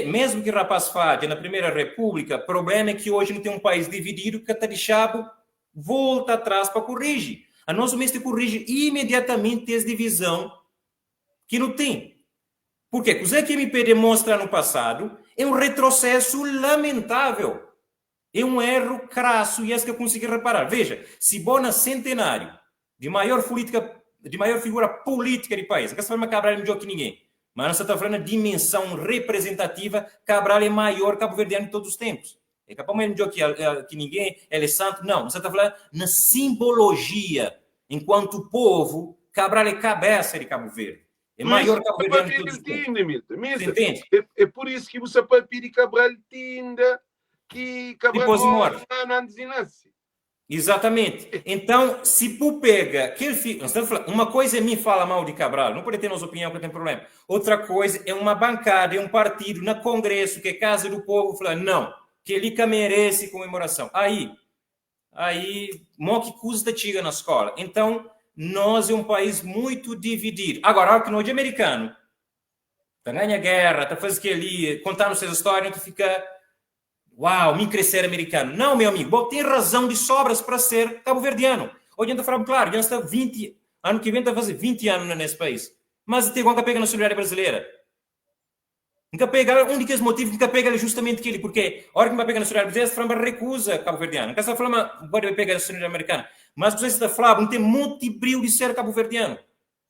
mesmo que o rapaz faça na Primeira República, o problema é que hoje não tem um país dividido que está deixado, volta atrás para corrigir. A nossa mestre corrige imediatamente essa divisão que não tem. Por quê? O que o MP demonstra no passado é um retrocesso lamentável. É um erro crasso e é isso que eu consegui reparar. Veja, se Bona centenário de maior figura política do país, não se fala Cabral é melhor que ninguém, mas nós estamos falando de dimensão representativa, Cabral é maior cabo-verdiano de todos os tempos. É capaz de melhor que ninguém, ele é santo. Não, nós estamos falando na simbologia. Enquanto povo, Cabral é cabeça de Cabo Verde. É maior cabo-verdiano de todos os tempos. Entende? É por isso que você pode pedir Cabral tinda que Cabral não nasce. Exatamente. Então, se tu pega... uma coisa é me fala mal de Cabral, não pode ter nossa opinião, que tem problema. Outra coisa é uma bancada, é um partido na Congresso, que é Casa do Povo, falar, não, que ele que merece comemoração. Aí, mó que custa tiga na escola. Então, nós é um país muito dividido. Agora, olha que nós de americano, tá ganha guerra, tá fazendo que ali, contando suas histórias, tu fica... Uau, me crescer americano. Não, meu amigo, bom, tem razão de sobras para ser cabo-verdiano. Hoje ainda falamos, claro, já está 20, ano que vem está a fazer 20 anos nesse país. Mas tem alguém que pega na nacionalidade brasileira. Nunca pega, um dos motivos que pega é justamente aquele, porque a hora que vai pegar na nacionalidade brasileira, você fala, recusa cabo-verdiano. Nunca está falando, pode pegar na nacionalidade americana. Mas você está falando, não tem muito brilho de ser cabo-verdiano.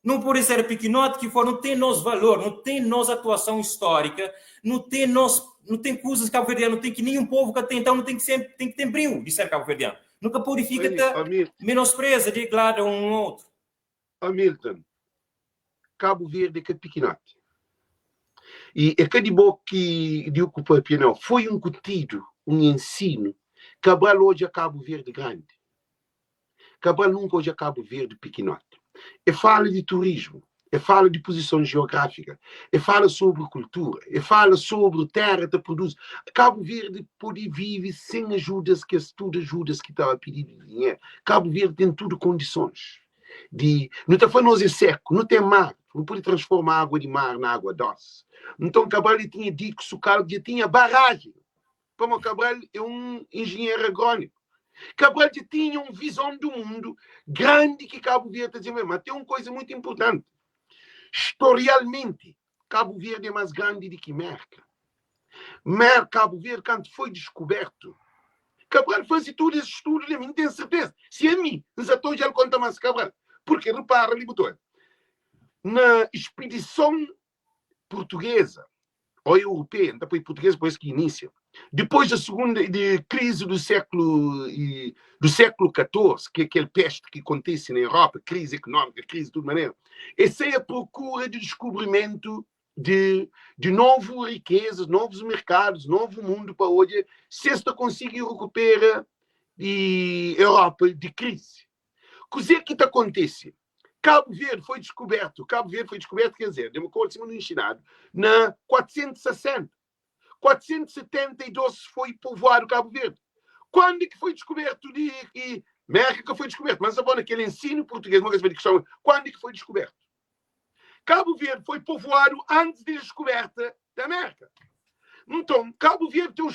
Não pode ser pequenote que for, não tem nosso valor, não tem nossa atuação histórica, não tem coisas cabo-verdiano, não tem que nenhum povo que tem, então não tem que ter brilho de ser cabo-verdiano. Nunca purifica menospreza de lado um outro. Hamilton, Cabo Verde é pequenote. E é que de boa que de ocupar não foi um contido, um ensino Cabral hoje é Cabo Verde grande. Cabral nunca hoje é Cabo Verde pequenote. E fala de turismo, e fala de posição geográfica, e fala sobre cultura, e fala sobre terra que produz. Cabo Verde pode viver sem ajudas, que todas ajudas que estava pedindo dinheiro. Cabo Verde tem tudo condições. Não está falando é seco, não tem mar, não pode transformar a água de mar na água doce. Então Cabral tinha dito que o Cabo já tinha barragem. Como Cabral é um engenheiro agrônomo. Cabral já tinha uma visão do mundo grande que Cabo Verde tem, mas tem uma coisa muito importante. Historialmente, Cabo Verde é mais grande do que Merca. Cabo Verde, quando foi descoberto, Cabral fazia todo esse estudo, não tenho certeza. Se é mim, então já conta mais Cabral. Porque, repara, ali, na expedição portuguesa, ou europeia, depois portuguesa, depois que inicia, depois da segunda crise do século XIV, que é aquele peste que acontece na Europa, crise económica, crise de toda maneira, essa é a procura de descobrimento de novas riquezas, novos mercados, novo mundo para hoje, se esta conseguir recuperar a Europa de crise. O que acontece? Cabo Verde foi descoberto, quer dizer, de uma coisa muito ensinado, na 460. 472 foi povoado Cabo Verde. Quando que foi descoberto? América que foi descoberto. Mas agora aquele ensino português, uma vez questão, quando que foi descoberto? Cabo Verde foi povoado antes da descoberta da América. Então, Cabo Verde tem uma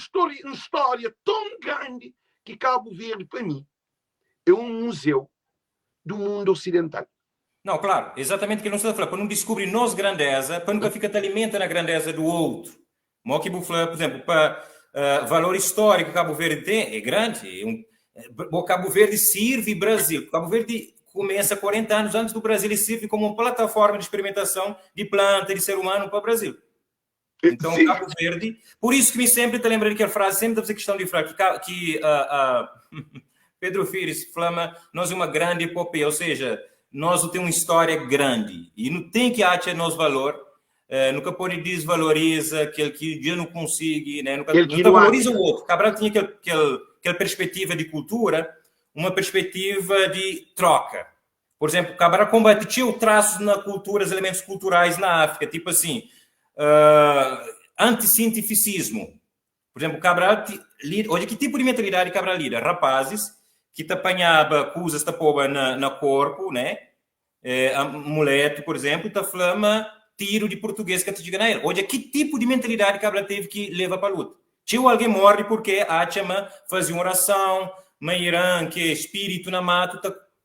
história tão grande que Cabo Verde, para mim, é um museu do mundo ocidental. Não, claro, exatamente o que nós estamos a falar. Para não descobrir nós grandeza, para nunca ficar te alimenta na grandeza do outro. Moque Bufla, por exemplo, para valor histórico que Cabo Verde tem, é grande. O Cabo Verde serve Brasil. Cabo Verde começa 40 anos antes do Brasil e serve como uma plataforma de experimentação de planta, de ser humano para o Brasil. Então, sim. Cabo Verde... Por isso que me sempre te lembro daquela frase, sempre deve ser questão de frase, que Pedro Fires flama, nós é uma grande epopeia, ou seja, nós temos uma história grande e não tem que achar nos valor. Nunca pode desvaloriza aquele que já não consegue, né? Nunca valoriza o outro. Cabral tinha aquela perspectiva de cultura, uma perspectiva de troca. Por exemplo, Cabral combatia o traço na cultura, os elementos culturais na África, tipo assim, anticientificismo. Por exemplo, Cabral, hoje que tipo de mentalidade Cabral lida? Rapazes que te apanhava coisas te pôba na corpo, né? Amuleto, por exemplo, te flama tiro de português que te diga na ele. Hoje, que tipo de mentalidade Cabral teve que levar para a luta? Tinha alguém morre porque acha fazia uma oração, mairã, que espírito na mato,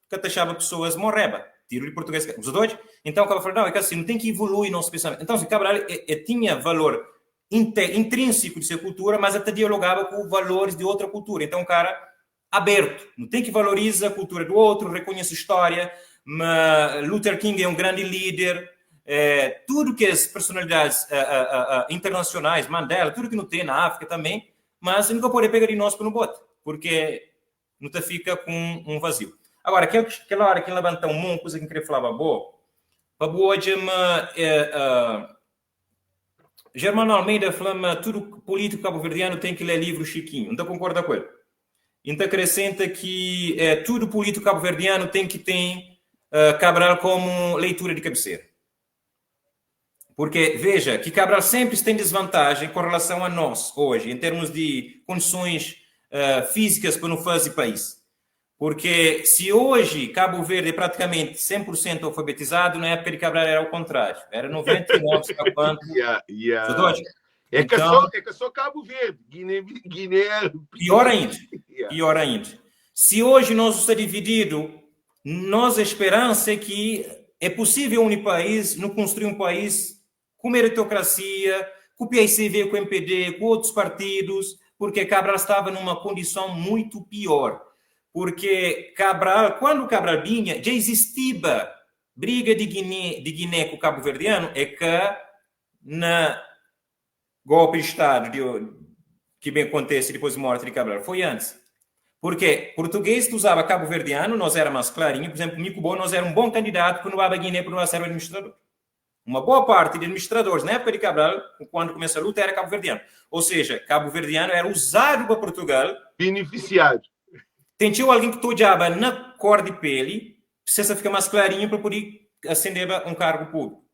que deixava pessoas morreba. Tiro de português. Os dois? Então, Cabral falou, não, é que assim, não tem que evoluir nosso pensamento. Então, Cabral tinha valor intrínseco de sua cultura, mas até dialogava com valores de outra cultura. Então, cara aberto. Não tem que valorizar a cultura do outro, reconhece a história, mas Luther King é um grande líder. Tudo que as personalidades internacionais, Mandela, tudo que não tem na África também, mas nunca pode pegar de nós para no bote, porque não te fica com um vazio. Agora, aquela hora que levantar uma coisa que eu queria falar, para hoje, Germano Almeida fala tudo político cabo-verdiano tem que ler livro Chiquinho, não concorda com ele? Então acrescenta que tudo político cabo-verdiano tem que ter Cabral como leitura de cabeceira. Porque, veja, que Cabral sempre tem desvantagem com relação a nós, hoje, em termos de condições físicas para não fazer país. Porque se hoje Cabo Verde é praticamente 100% alfabetizado, na época de Cabral era ao contrário. Era 99%. É que só Cabo Verde. Guiné... Pior ainda. Pior ainda. Se hoje nós estamos divididos, nossa esperança é que é possível unir país, não construir um país com meritocracia, com o PICV, com o MPD, com outros partidos, porque Cabral estava numa condição muito pior. Porque Cabral, quando Cabral vinha, já existia briga de Guiné com o cabo-verdiano, é que na golpe de Estado que bem acontece depois da morte de Cabral, foi antes. Porque português usava cabo-verdiano, nós era mais clarinho, por exemplo, Mico Bom, nós era um bom candidato para não Guiné, para não ser o administrador. uma boa parte de administradores na época de Cabral, quando começa a luta, era cabo-verdiano. Ou seja, cabo-verdiano era usado para Portugal. Beneficiado. Tentiu alguém que tojava na cor de pele, precisa ficar mais clarinho para poder ascender um cargo público.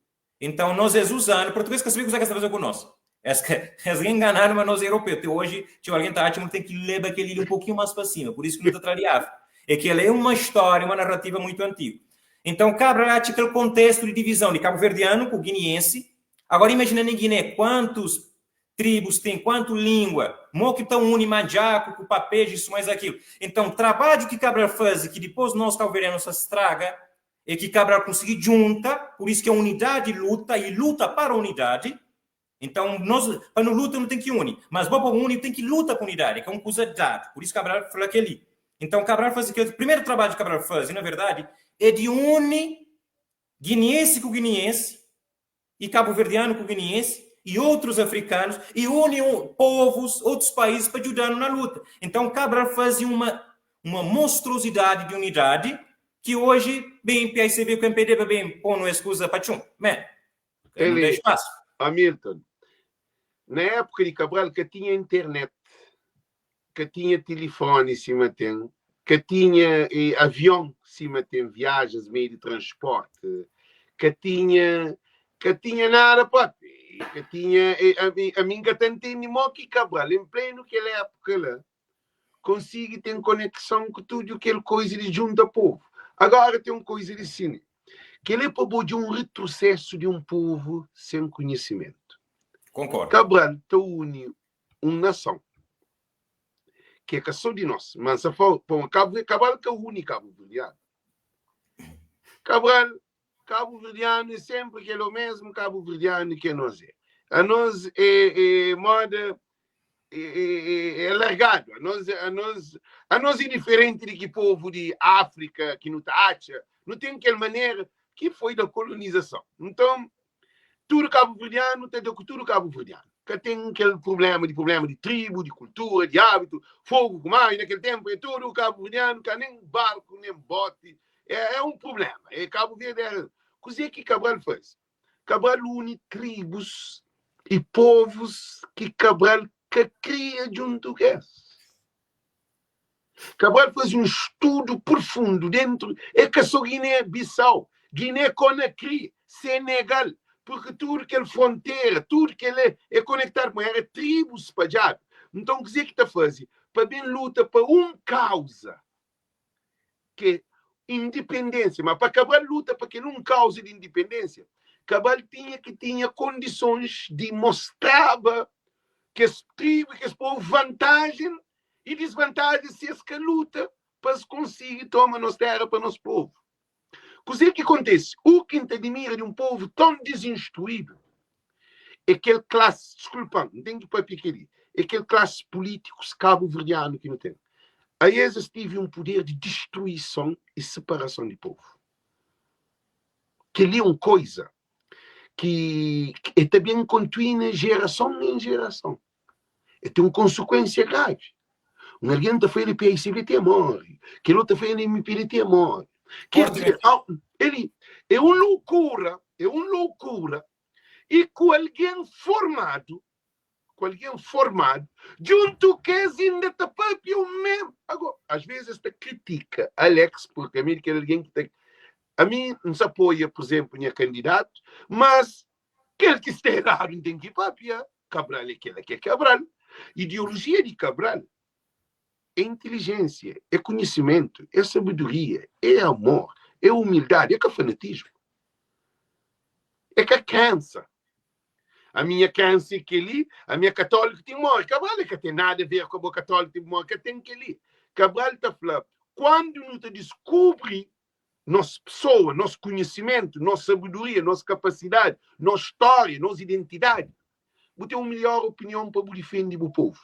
Então, nós usando, português que sabia que fazer com nós. Eles enganaram, mas nós europeus. Até hoje, alguém está achando que tem que levar aquele um pouquinho mais para cima. Por isso que não está trariável. É que ele é uma história, uma narrativa muito antiga. Então, Cabral acha aquele contexto de divisão de cabo-verdiano com o guineense. Agora, imagina em Guiné quantos tribos tem, quanto língua, que estão unimanjaco, com papéis, isso mais aquilo. Então, o trabalho que Cabral faz e que depois nós cabo-verdianos se estraga, é que Cabral conseguir junta, por isso que a unidade luta, e luta para a unidade. Então, nós, para não luta, não tem que unir. Mas para unir, tem que lutar com unidade, que é uma coisa dada. Por isso Cabral fala que ali. Então, Cabral faz o primeiro trabalho que Cabral faz, na verdade, é de unir guineense com guineense, e cabo-verdiano com guineense, e outros africanos, e une povos, outros países para ajudar na luta. Então, Cabral fazia uma monstruosidade de unidade que hoje, bem, PICB com o MPD, bem, pô, não é excusa para tchum. Não tem espaço. Hamilton, na época de Cabral, que tinha internet, que tinha telefone, cima tem, que tinha avião, cima tem viagens, meio de transporte, que tinha nada, pá, que tinha, a mim que tentei que Cabral, em pleno aquela época lá, consigo ter conexão com tudo aquela coisa de junta povo. Agora tem uma coisa de cine, que ele é para de um retrocesso de um povo sem conhecimento. Concordo. Cabral está une uma nação, que é só de nós, mas se for, Cabral que une cabo-verdiano. Cabo-verdiano é sempre que é o mesmo cabo-verdiano que nós é. A nós é moda é largado. A nós é diferente de que povo de África, que não está acha, não tem aquela maneira que foi da colonização. Então, tudo cabo-verdiano tem da cultura cabo-verdiana. Que tem aquele problema de tribo, de cultura, de hábito, fogo com mais, naquele tempo é tudo cabo-verdiano, que nem barco, nem bote. É um problema. É Cabo-Verde. O que Cabral faz? Cabral une tribos e povos que Cabral que cria junto com eles. Cabral faz um estudo profundo dentro. É que só Guiné-Bissau, Guiné-Conakry, Senegal, porque tudo que é fronteira, tudo que ele é conectado com era tribos espalhadas. Então, o que está fazendo? Para bem luta para uma causa, que é independência, mas para Cabral luta para que não causa de independência. Cabral tinha condições de mostrar que as tribos, que as povos vantagem e desvantagem se as que luta para se conseguir tomar nossa terra para nosso povo. O que acontece? O que admira de um povo tão desinstruído é aquele classe, desculpa, não tenho que para piquerir, é aquele classe políticos cabo-verdiano que não tem. Aí eles tive um poder de destruição e separação de povo. Que ali é uma coisa que é também contínua geração em geração. E tem uma consequência grave. Um alguém está feito para a CVT morre, que outra feita em MPDT morre. Quer dizer, ele é uma loucura, e com alguém formado, junto que ainda está o mesmo. Agora, às vezes está critica Alex, porque a mim que alguém que tem, a mim não se apoia, por exemplo, minha candidato, mas aquele que está errado não tem que papia. Cabral é aquele que é Cabral. Ideologia de Cabral é inteligência, é conhecimento, é sabedoria, é amor, é humildade, é que fanatismo. É que cansa. A minha câncer que ali, a minha católica tem morre. Cabral é que tem nada a ver com a católica tem morre, que tem que ali. Cabral está falando, quando não te descobre nossa pessoa, nosso conhecimento, nossa sabedoria, nossa capacidade, nossa história, nossa identidade, vou ter uma melhor opinião para defender o povo.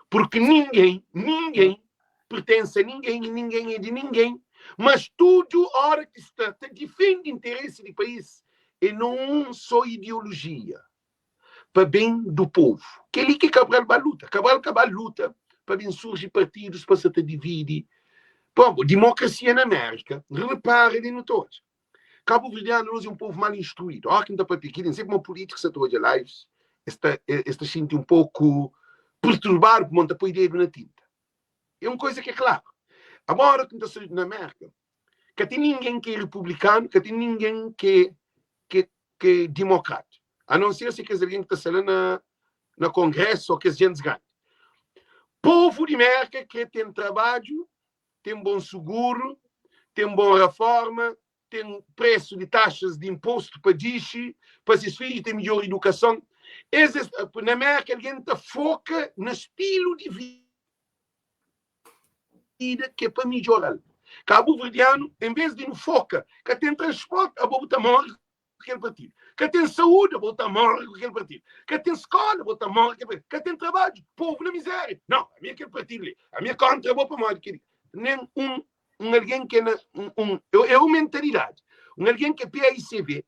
Porque ninguém pertence a ninguém e ninguém é de ninguém. Mas tudo, a hora que está, defende interesse do país e não só ideologia. Para bem do povo. Que é ali que Cabral vai luta. Cabral luta para bem surgir partidos para se dividir. Bom, democracia na América, repare ali no todos. Cabo-Verdiano é um povo mal instruído. Ó, quem está para pequeno, sempre uma política que está a lives, esta gente um pouco perturbado por montar a ideia na tinta. É uma coisa que é claro. Agora que está na América, que tem ninguém que é republicano, que tem ninguém que é democrata. A não ser se que alguém que está na Congresso ou que as gente ganha. Povo de América que tem trabalho, tem bom seguro, tem boa reforma, tem preço de taxas de imposto para dishi, para esses filhos ter melhor educação. Na América, alguém foca no estilo de vida que é para melhorar. Cabo-Verdiano, em vez de não foca, que tem transporte, a boa morre com aquele partido. Que tem saúde, a boa morre com aquele partido. Que tem escola, a boa morre com aquele partido. Que tem trabalho, povo na miséria. Não, a minha aquele partido ali. A minha contra é boa para morrer. Nem alguém que é uma mentalidade. Alguém que é PICB,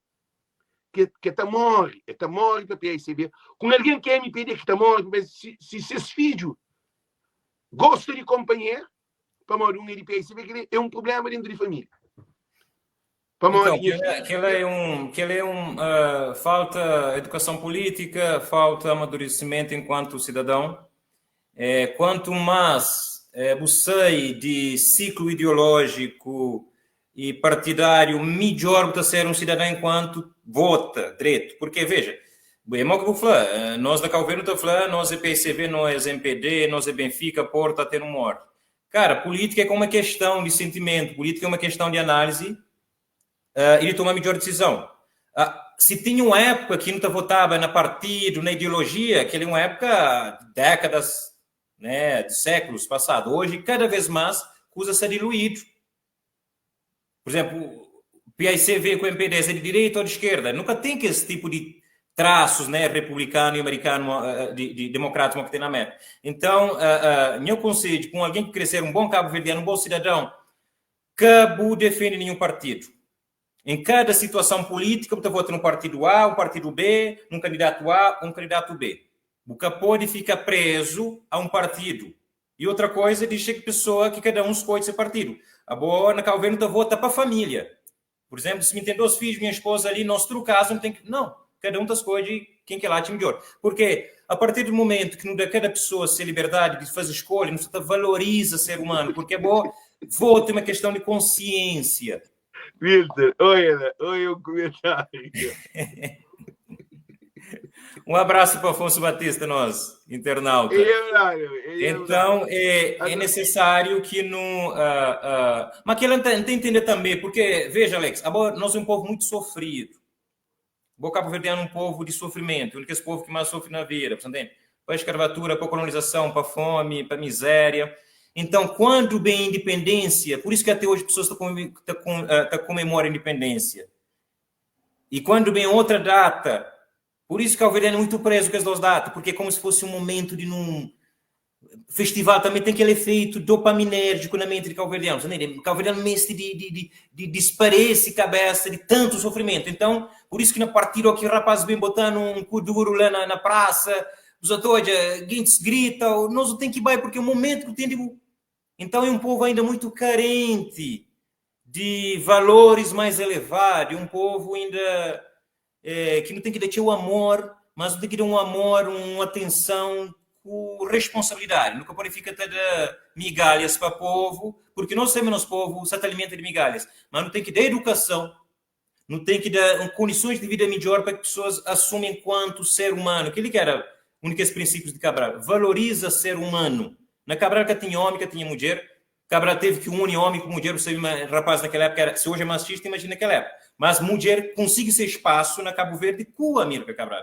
que está morre para PICB, com alguém que é MPD, que está morre, se esse filho gosta de companheiro, para morrer de PICB, é um problema dentro de família. Então, que ele é falta educação política, falta amadurecimento enquanto cidadão. Quanto mais você de ciclo ideológico e partidário, melhor você ser um cidadão enquanto vota direito. Porque, veja, é mal que eu vou falar, nós da Calveiro estamos falando, nós é PCV, nós é MPD, nós é Benfica, Porto, até no morte. Cara, política é como uma questão de sentimento, política é uma questão de análise e de tomar a melhor decisão. Se tinha uma época que não votava na partido, na ideologia, que era uma época de décadas, né, de séculos passados. Hoje, cada vez mais, usa-se diluído. Por exemplo, o PICV com o MPD é de direita ou de esquerda. Nunca tem que esse tipo de traços, né, republicano e americano, de democrático que tem na América. Então, meu conselho, com alguém que crescer um bom cabo-verdiano, um bom cidadão, cabo defende nenhum partido. Em cada situação política, você vota no partido A, um partido B, um candidato A, um candidato B. Nunca pode ficar preso a um partido. E outra coisa, diz que pessoa que cada um escolhe seu partido. A boa, na Calveiro, vota para a família. Por exemplo, se me tem 2 filhos, minha esposa ali, nós trocamos, não tem que... Não, cada um escolhe quem que lá te melhor. Porque a partir do momento que não dá cada pessoa ser liberdade de fazer escolha, não se valoriza ser humano, porque é bom, voto é uma questão de consciência. Wilton, olha o comentário. Um abraço para Afonso Batista, nós, internauta. Então, é necessário que não... mas que ela tem que entender também, porque, veja, Alex, nós somos um povo muito sofrido. O cabo-verdiano é um povo de sofrimento, o único povo que mais sofre na vida, entende? Para a escravatura, para a colonização, para a fome, para a miséria. Então, quando vem a independência, por isso que até hoje as pessoas estão comemorando a independência. E quando vem outra data, por isso que o Calveiriano é muito preso com as 2 datas, porque é como se fosse um momento de um festival, também tem aquele efeito dopaminérgico na mente de Calveiriano. O Calveiriano mestre de disparece cabeça de tanto sofrimento. Então, por isso que na partida aqui o rapaz vem botando um cu duro lá na praça, os atores, gente grita, nós não tem que ir, porque é um momento que tem de... Então, é um povo ainda muito carente de valores mais elevados, um povo ainda que não tem que deixar o amor, mas não tem que dar um amor, uma atenção com responsabilidade. Nunca pode ficar até de migalhas para o povo, porque nós temos nosso povo, se alimenta de migalhas, mas não tem que dar educação, não tem que dar condições de vida melhor para que pessoas assumam enquanto ser humano. Aquele que era um dos princípios de Cabral, valoriza ser humano. Na Cabral que tinha homem, que tinha mulher, Cabral teve que unir homem com mulher, você rapaz naquela época, se hoje é machista, imagina naquela época. Mas mulher consegue ser espaço na Cabo Verde com a Amílcar Cabral.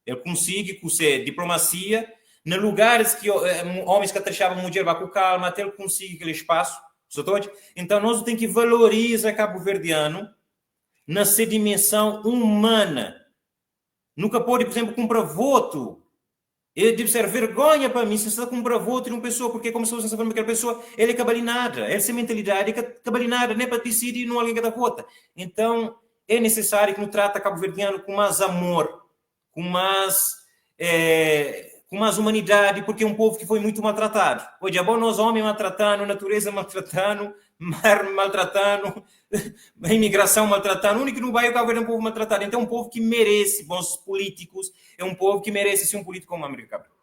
Ele consegue, com ser diplomacia, nos lugares que homens que achavam mulher vai com calma, até ele consegue aquele espaço. Então, nós temos que valorizar Cabo Verdeano na sua dimensão humana. Nunca pode, por exemplo, comprar voto. Ele deve ser vergonha para mim se você comprar voto de uma pessoa, porque é como se fosse essa forma que aquela pessoa, ele é cabalinada, essa mentalidade é cabalinada, nem para decidir não alguém que dá vota. Então, é necessário que nos trata cabo-verdiano com mais amor, com mais humanidade, porque é um povo que foi muito maltratado. Hoje, é bom nós homens maltratando, natureza maltratando, mar maltratando, a imigração maltratada, o único que não vai é o Cabo Verde, é um povo maltratado. Então é um povo que merece bons políticos, é um povo que merece ser um político como a América Cabo.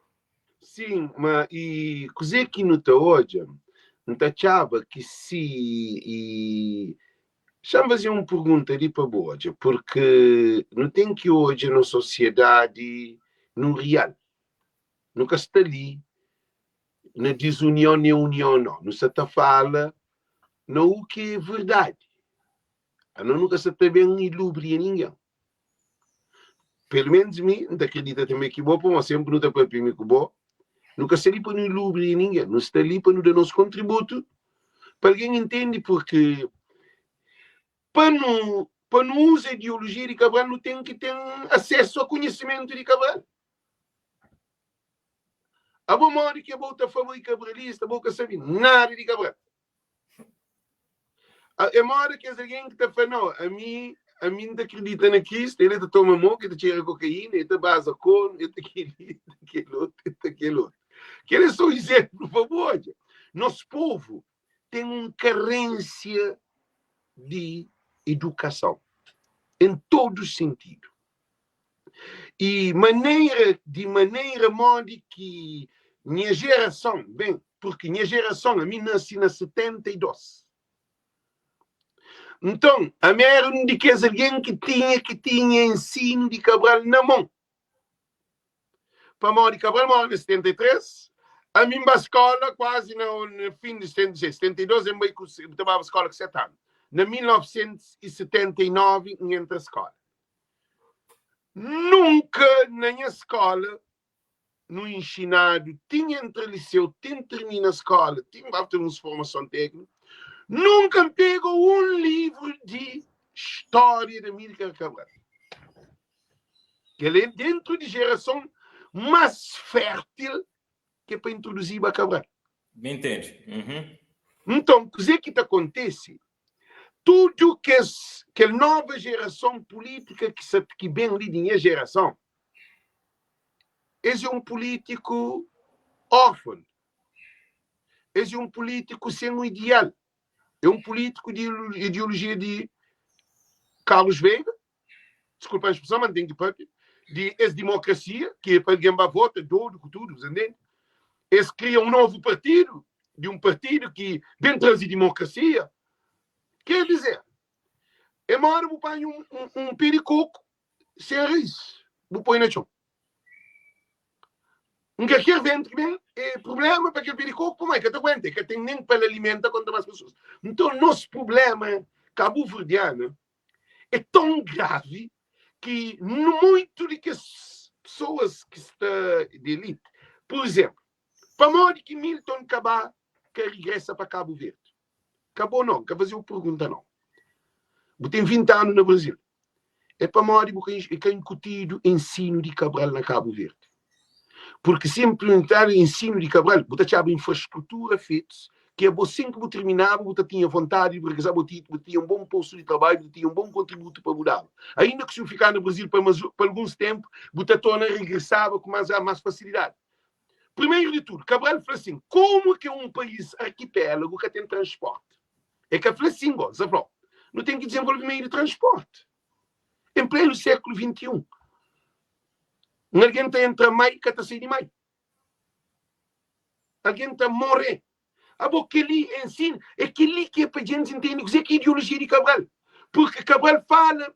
Sim, mas e cos'è que não está hoje? Não está achava que se e deixa-me fazer uma pergunta ali para hoje, porque não tem que hoje na sociedade no real, nunca está ali na desunião nem união não se está fala não o que é verdade, não nunca se está bem ilubria ninguém. Pelo menos mim, não acredita também que bom, mas sempre não está para mim que bom. Nunca está ali para não ilubrir ninguém, não está ali para não dar nosso contributo, para alguém entende, porque para não usar ideologia de Cabral, não tem que ter acesso ao conhecimento de Cabral. A boa hora que a boa favor de cabralista, a boa sabe nada de Cabral. É uma hora que alguém que está falando, a mim não acredita naquilo, ele está tomando moca, ele está tirando cocaína, ele está base com, ele está aquele outro. Quero só dizer, por favor, nosso povo tem uma carência de educação, em todo sentido. E de maneira modo que minha geração, bem, porque minha geração, a mim nasci na 72. Então, a minha era um de que alguém que tinha ensino de Cabral na mão. Para morrer de Cabral, morre em 73. A mim, na escola, quase no fim de 72, eu estava na escola com 7 anos. Na 1979, eu entrei na escola. Nunca na minha escola, no ensinado, tinha entre liceu, tinha terminado a escola, tinha uma formação técnica, nunca pegou um livro de história da Amílcar Cabral. Ele é dentro de geração mais fértil que é para introduzir a Cabral. Me entende? Uhum. Então, o que acontece? Tudo que a nova geração política que vem ali de minha geração, esse é um político órfão. Esse é um político sem um ideal. É um político de ideologia de Carlos Veiga, desculpa a expressão, mas tem de ex-democracia, que é para alguém vai votar, tudo, entende? Eles criam um novo partido, de um partido que vem trazer democracia. Quer dizer, é uma hora vou pôr um pericoco sem raiz. Vou pôr na chão. Nunca quer vento que vem, é problema para aquele pericoco, como é que te aguenta? Que tem nem para alimentar contra mais pessoas. Então, nosso problema cabo-verdiano é tão grave que muito de que as pessoas que estão de elite, por exemplo, para morrer que Milton acabar que regressa para Cabo Verde. Acabou não, quer fazer uma pergunta não. Eu tenho 20 anos no Brasil. É para morrer que é incutido ensino de Cabral na Cabo Verde. Porque se implementar o ensino de Cabral, você tinha infraestrutura feita, que você que terminava, você tinha vontade de regressar ao título, tinha um bom posto de trabalho, tinha um bom contributo para mudar. Ainda que se eu ficar no Brasil por alguns tempos, você torna regressava com mais facilidade. Primeiro de tudo, Cabral falou assim, como que um país arquipélago que tem transporte? É que ele falou assim, não tem que desenvolver meio de transporte. Em pleno século XXI. Alguém está entre maio e está de maio. Alguém está a morrer. Aquele ensino, é aquele que é para a gente entender o que é ideologia de Cabral. Porque Cabral fala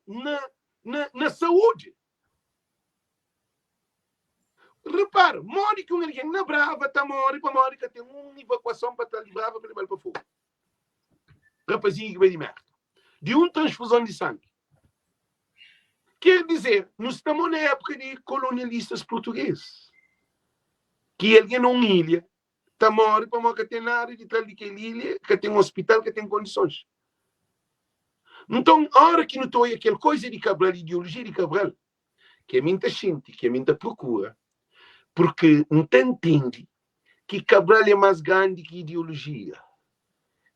na saúde. Repara, morre que alguém na Brava está morre para morrer que tem uma evacuação para estar de Brava para levar para fogo. Rapazinho que vai de merda. De uma transfusão de sangue. Quer dizer, nós estamos na época de colonialistas portugueses. Que alguém não ilha, está morre para morrer que tem nada de tal daquela ilha, que tem um hospital, que tem condições. Então, a hora que não estou aquela coisa de Cabral, ideologia de Cabral, que é muita gente, que é muita procura, porque não entende que Cabral é mais grande que ideologia.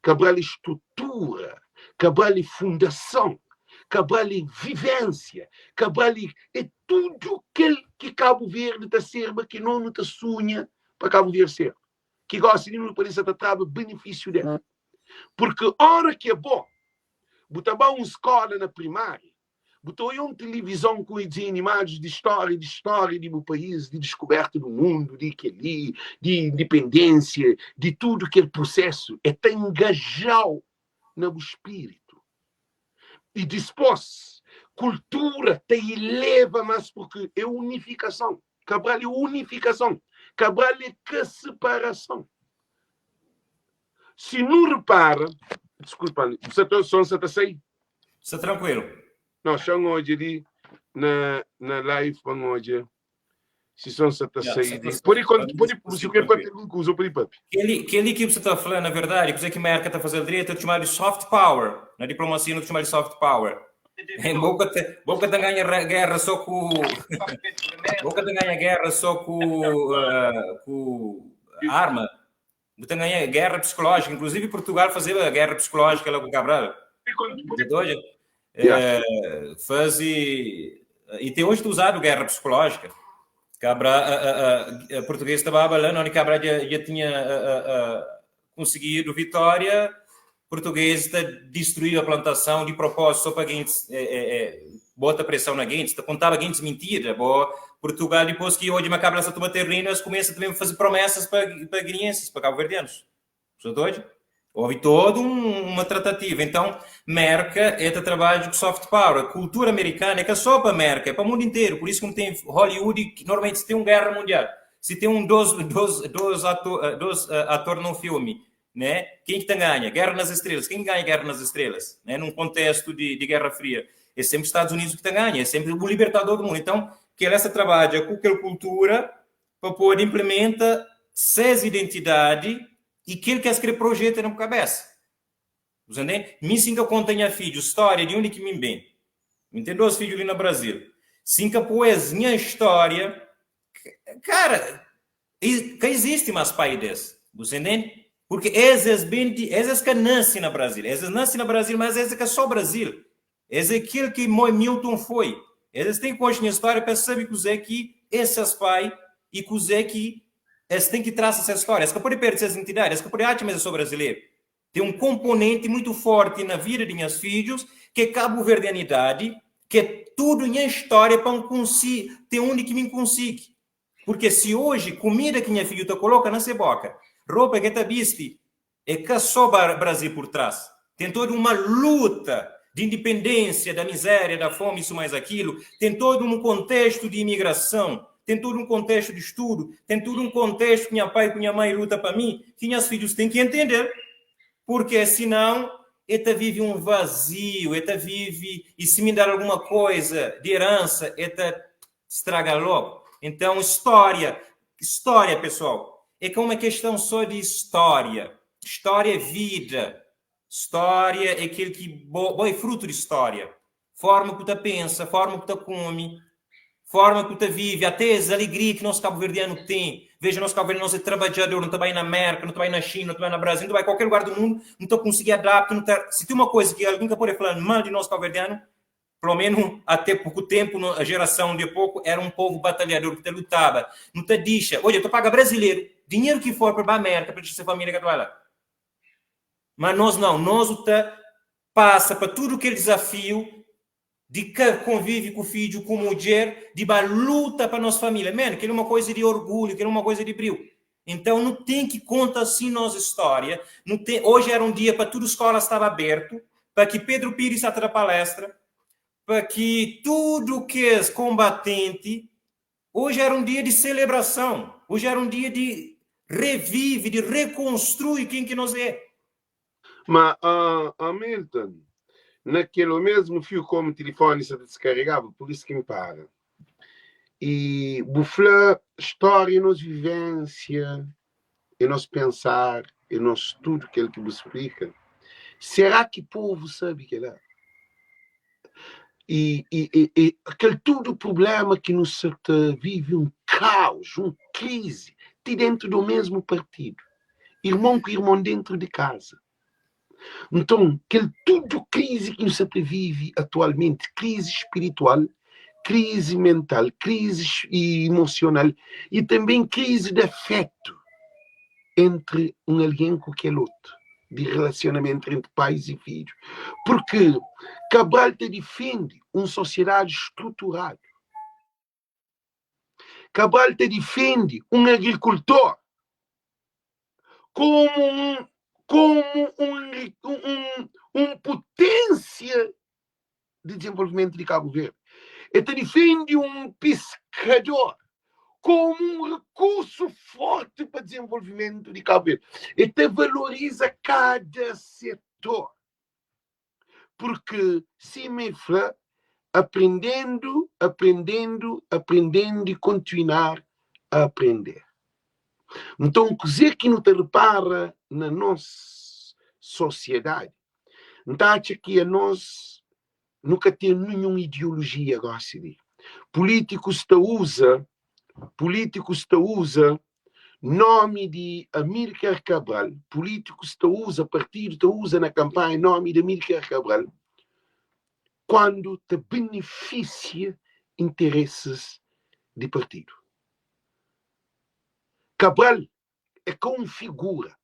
Cabral é estrutura, Cabral é fundação, Cabral é vivência, Cabral é tudo que Cabo Verde está serva, que não está sonha para Cabo Verde ser. Que gosta de não parecer tratar benefício dela. Porque a hora que é bom, Botava uma escola na primária. Botou uma televisão com os animados de história do meu país, de descoberta do mundo, de independência, de tudo que é processo. É tão engajado no espírito. E depois, cultura te eleva mais porque é unificação. Cabral é unificação. Cabral é que separação. Se não repara, desculpa, você está aí? Está tranquilo. Não, chão hoje ali na live para hoje. Se são certas saídas. Por enquanto, se eu quero bater com o por papi. Aquele que você está falando, na verdade, que a América está fazendo direito, é chamado de soft power. Na diplomacia, não chama de soft power. Boca de ganha guerra só com. Boca de ganha guerra só com arma. Boca ganha guerra psicológica. Inclusive, Portugal fazia a guerra psicológica lá com o Cabral. E tem hoje usado guerra psicológica. A português estava abalando, onde Cabral já tinha conseguido vitória. Português está destruindo a plantação de propósito só para Guintes, bota pressão na Guintes, contava Guintes mentira. Portugal, depois que hoje uma Cabral está tomando terreno, eles começam também a fazer promessas para guineenses, para cabo-verdianos. Houve toda uma tratativa. Então, Merca é de trabalho com soft power. A cultura americana é que é só para Merca, é para o mundo inteiro. Por isso que não tem Hollywood, que normalmente se tem uma guerra mundial. Se tem dois atores num filme, né? Quem que ganha? Guerra nas Estrelas. Quem ganha Guerra nas Estrelas? Né? Num contexto de Guerra Fria. É sempre os Estados Unidos que ganha. É sempre o libertador do mundo. Então, que ela trabalha com aquela cultura para poder implementar suas identidades e aquilo que aquele projeto na cabeça. Você entende? Me sinca conta filho, história de onde que me bem. Me tem 2 filhos ali no Brasil. Sinca poesia, história. Cara, que existe mais países. Você entende? Porque esses que nascem no Brasil. Esses nascem no Brasil, mas esses que é só Brasil. Esse é aquilo que Milton foi. Eles têm que conhecer a história para saber que esses pais e que eles têm que traçar essa história. Eles que podem perder essas entidades. Eles que podem achar, mas eu sou brasileiro. Tem um componente muito forte na vida de meus filhos, que é cabo-verdianidade, que é tudo em história para ter onde que me consiga. Porque se hoje, comida que minha filha está coloca na sua boca, roupa que está viste, é que só o Brasil por trás. Tem toda uma luta de independência, da miséria, da fome, isso mais aquilo. Tem todo um contexto de imigração. Tem todo um contexto de estudo, tem todo um contexto que minha pai e minha mãe lutam para mim, que meus filhos têm que entender. Porque senão, ele vive um vazio, ele vive, e se me dar alguma coisa de herança, ele estraga logo. Então, história, pessoal, é que é uma questão só de história. História é vida. História é aquele que é fruto de história. Forma que você pensa, forma que você come, forma que você vive, até as alegrias que nosso cabo-verdiano tem. Veja, nosso cabo-verdiano é trabalhador, não trabalha na América, não trabalha na China, não trabalha no Brasil, não trabalha em qualquer lugar do mundo, não está conseguindo adaptar. Se tem uma coisa que alguém pode falar mal de nosso cabo-verdiano, pelo menos até pouco tempo, a geração de pouco, era um povo batalhador que lutava. Não te deixa, olha, tu paga brasileiro, dinheiro que for para a América, para essa família que trabalha. Mas nós não, nós passa para tudo aquele desafio de que convive com o filho, com a mulher, de uma luta para a nossa família. Mano, que é uma coisa de orgulho, que é uma coisa de brilho. Então, não tem que contar assim nossa história. Não tem... Hoje era um dia para toda a escola estava aberto, para que Pedro Pires até a palestra, para que tudo que é combatente... Hoje era um dia de celebração. Hoje era um dia de revive, de reconstruir quem que nós é. Mas, Milton, naquele mesmo fio como o telefone se descarregava, por isso que me para. E buflar história, nossa vivência, e nosso pensar, e nosso tudo que ele que vos explica. Será que o povo sabe que ele é? E aquele tudo problema que nos vive um caos, uma crise, de dentro do mesmo partido. Irmão com irmão dentro de casa. Então, aquele tudo crise que nos vive atualmente, crise espiritual, crise mental, crise emocional e também crise de afeto entre um alguém com aquele outro. de relacionamento entre pais e filhos. Porque Cabral te defende uma sociedade estruturada. Cabral te defende um agricultor como uma potência de desenvolvimento de Cabo Verde. Ele te defende um pescador como um recurso forte para o desenvolvimento de Cabo Verde. Ele te valoriza cada setor. Porque se me fala, aprendendo e continuar a aprender. Então, coisa que não te repara na nossa sociedade, não acha que nós nunca temos nenhuma ideologia agora. Políticos te usa nome de Amílcar Cabral, políticos te usa, partido te usa na campanha nome de Amílcar Cabral, quando te beneficia interesses de partido. Cabral é como figura.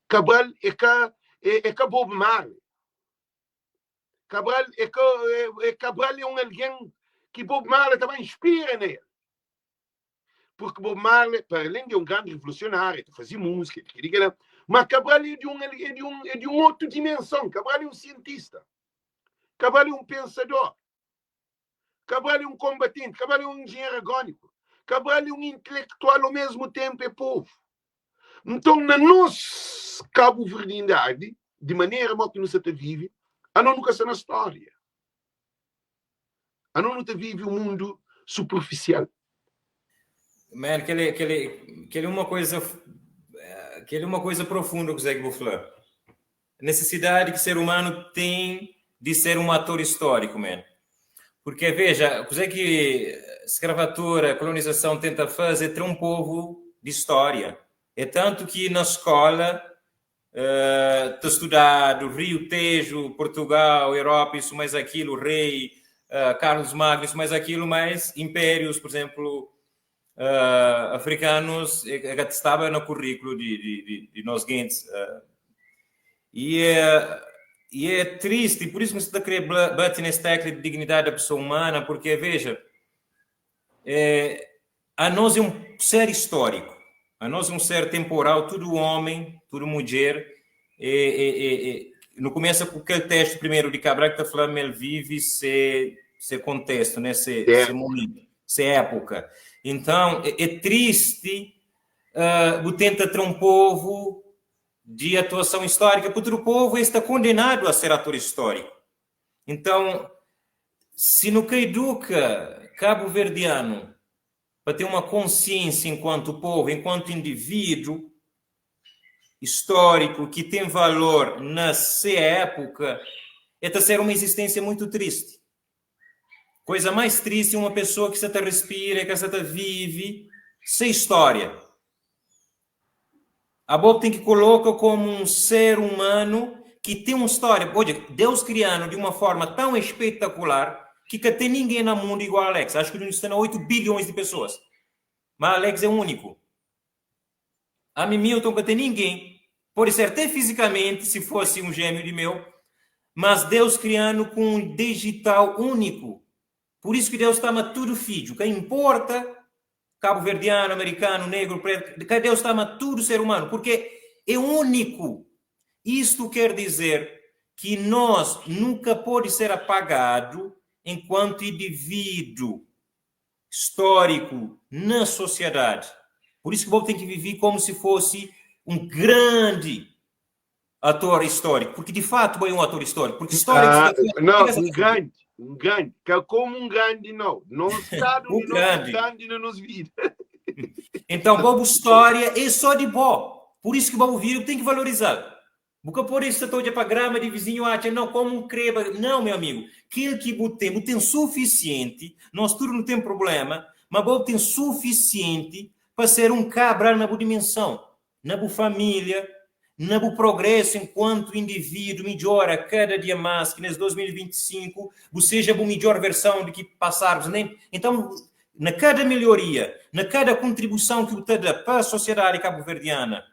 Cabral é que Bob Marley. Cabral é alguém que Bob Marley também inspira nele. Porque Bob Marley, para além de um grande revolucionário, ele fazia música, mas Cabral é de uma outra dimensão. Cabral é um cientista. Cabral é um pensador. Cabral é um combatente. Cabral é um engenheiro agônico. Cabral é um intelectual ao mesmo tempo, é povo. Então, na nossa cabo-verdindade, de maneira que nós até vive, a não nunca está na história. A não nunca vive o mundo superficial. Man, que é uma coisa profunda que o Zé vou falar. A necessidade que o ser humano tem de ser um ator histórico, man. Porque, veja, o que a escravatura, a colonização tenta fazer é ter um povo de história. É tanto que na escola está estudado Rio Tejo, Portugal, Europa, isso mais aquilo, rei, Carlos Magno, isso mais aquilo, mais impérios, por exemplo, africanos, que estava no currículo de nós guentes. E é triste, por isso que você está querendo bater nesse tecla de dignidade da pessoa humana, porque, veja, a nós é um ser histórico, a nós é um ser temporal, tudo homem, tudo mulher. Não começa com aquele texto primeiro de Cabral que está falando, ele vive se contexto, né? se momento, se época. Então, é triste tenta ter um povo de atuação histórica, porque o povo está condenado a ser ator histórico. Então, se não educa cabo-verdiano para ter uma consciência enquanto povo, enquanto indivíduo histórico, que tem valor na sua época, é ser uma existência muito triste. Coisa mais triste é uma pessoa que se respira, que se vive, sem história. A Bob tem que colocar como um ser humano que tem uma história. Olha, Deus criando de uma forma tão espetacular que tem ninguém no mundo igual a Alex. Acho que nós estamos 8 bilhões de pessoas. Mas Alex é único. A Milton que tem ninguém. Pode ser até fisicamente, se fosse um gêmeo de meu. Mas Deus criando com um digital único. Por isso que Deus está tudo filho. Quem importa... cabo-verdiano, americano, negro, preto, Deus está tudo ser humano, porque é único. Isto quer dizer que nós nunca pode ser apagado enquanto indivíduo histórico na sociedade. Por isso que o povo tem que viver como se fosse um grande ator histórico, porque de fato é um ator histórico, porque histórico... não, um grande, que é como um grande, não está no grande na nossa vida. Então, Bobo história é só de bom. Por isso que o Bobo Viro tem que valorizar. Porque por isso estou de para grama de vizinho, não, como um creba. Não, meu amigo, aquilo que tem suficiente, nós tudo não tem problema, mas Bobo tem suficiente para ser um cabral na boa dimensão, na boa família, na boa progresso enquanto indivíduo, melhora cada dia mais, que nesse 2025 seja a melhor versão de que passarmos. Então, na cada melhoria, na cada contribuição que o dá para a sociedade cabo-verdiana,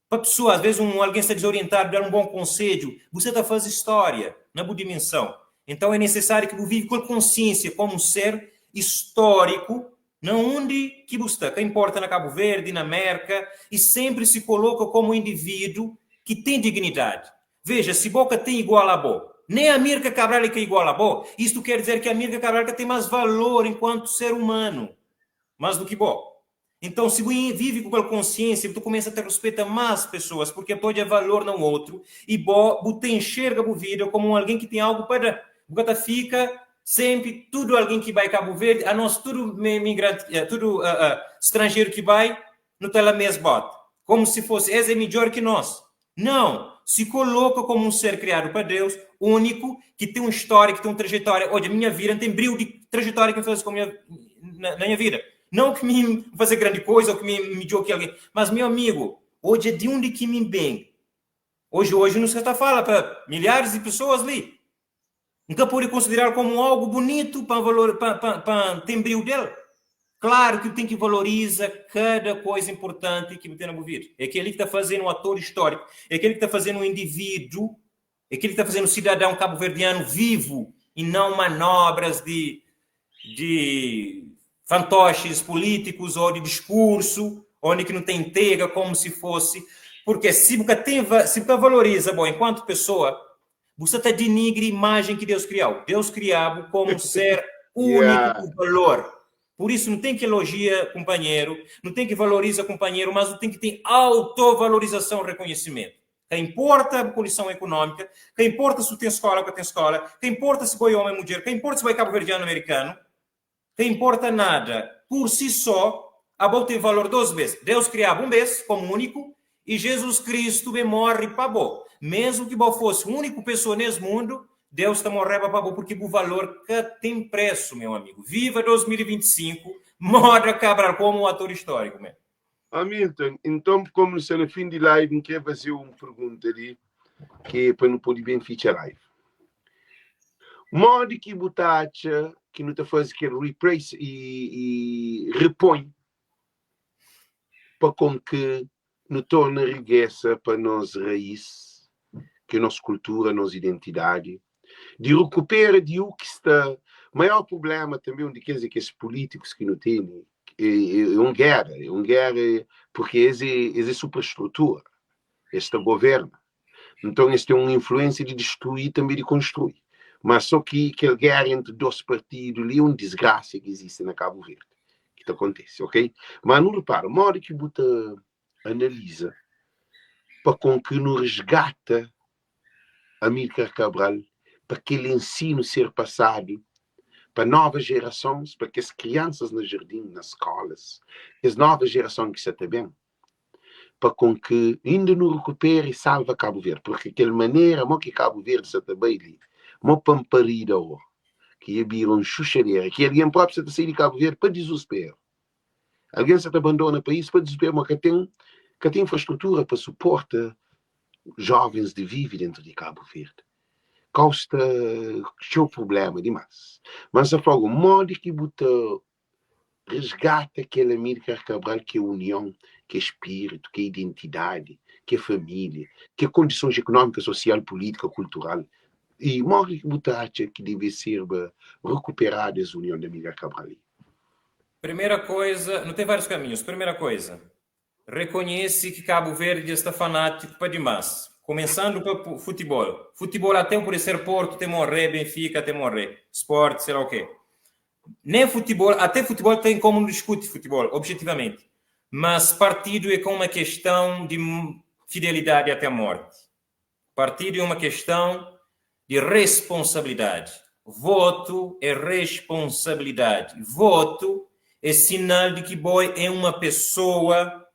Para a pessoa, às vezes alguém está desorientado, dar um bom conselho, você está fazendo história na boa dimensão. Então é necessário que você viva com consciência como um ser histórico, não onde que você está, que importa na Cabo Verde, na América, e sempre se coloca como um indivíduo que tem dignidade. Veja, se Boca tem igual a Bo, nem a Mirka Cabral é igual a Bo, isto quer dizer que a Mirka Cabral tem mais valor enquanto ser humano, mais do que Bo. Então, se você vive com aquela consciência, você começa a ter respeito a mais pessoas, porque pode haver valor no outro, e você enxerga a vida como alguém que tem algo para... Você fica sempre, tudo alguém que vai a Cabo Verde, a nós, tudo migrante, tudo estrangeiro que vai, não está lá mesmo bote. Como se fosse, esse é melhor que nós. Não, se coloca como um ser criado para Deus, único, que tem uma história, que tem uma trajetória. Olha, a minha vida não tem brilho de trajetória que eu faço na minha vida. Não que me fazer grande coisa ou que me jogue alguém, mas, meu amigo, hoje é de onde que me vem. Hoje não se está falando para milhares de pessoas ali. Nunca pode considerar como algo bonito para ter brilho dele. Claro que tem que valorizar cada coisa importante que tem na vida. É aquele que está fazendo um ator histórico, é aquele que está fazendo um indivíduo, é aquele que está fazendo um cidadão cabo-verdiano vivo e não manobras de fantoches políticos ou de discurso, onde que não tem tega, como se fosse. Porque se você valoriza, bom, enquanto pessoa, você está denigre a imagem que Deus criou. Deus criou como um ser único de valor. Por isso, não tem que elogiar companheiro, não tem que valorizar companheiro, mas não tem que ter autovalorização e reconhecimento. Que importa a condição econômica, que importa se tem escola ou tem escola, que importa se foi homem ou mulher, que importa se foi cabo-verdiano ou americano, que importa nada. Por si só, a boa tem valor 2 vezes. Deus criava um vez como único e Jesus Cristo morre para bom. Mesmo que fosse a única pessoa nesse mundo, Deus está morrendo para bom, porque o valor que tem preço, meu amigo. Viva 2025, moda Cabral como um ator histórico, meu. Hamilton, então, como se no fim de live, quer fazer uma pergunta ali, que é para não poder bem ficha live. Modo que botacha, que não está fazendo que replace e repõe, para com que não torna riqueza para nós raiz, que é nossa cultura, nossa identidade, de recuperar de o que está. O maior problema também, onde quer dizer que esses políticos que não têm, é uma guerra, porque essa é superestrutura, esta governa. Então, este é uma influência de destruir também de construir. Mas só que aquela guerra entre 2 partidos ali é uma desgraça que existe na Cabo Verde, que acontece, ok? Mas não repara, o modo que você analisa para com que não resgata Amílcar Cabral, para que ele ensine ser passado para novas gerações, para que as crianças no jardim, nas escolas, as novas gerações que se está bem, para com que ainda não recupere e salve Cabo Verde, porque aquela maneira, que Cabo Verde se está bem ali, uma pamparida, que havia um chuchareira, que alguém próprio se está sair de Cabo Verde para desespero. Alguém se abandona o país para desespero, mas que tem infraestrutura para suportar jovens de viver dentro de Cabo Verde. Costa, seu problema demais. Mas eu falo, o modo que você resgata aquele Amílcar Cabral, que é união, que é espírito, que é identidade, que é família, que é condições econômicas, social, política, cultural. E o modo que você acha que deve ser recuperar essa união de Amílcar Cabral? Primeira coisa, não tem vários caminhos. Primeira coisa, reconhece que Cabo Verde está fanático para demais. Começando pelo futebol. Futebol até por ser Porto, tem morrer, Benfica, tem morrer. Esporte, sei lá o quê. Nem futebol, até futebol tem como não discute futebol, objetivamente. Mas partido é como uma questão de fidelidade até a morte. Partido é uma questão de responsabilidade. Voto é responsabilidade. Voto é sinal de que boy é uma pessoa,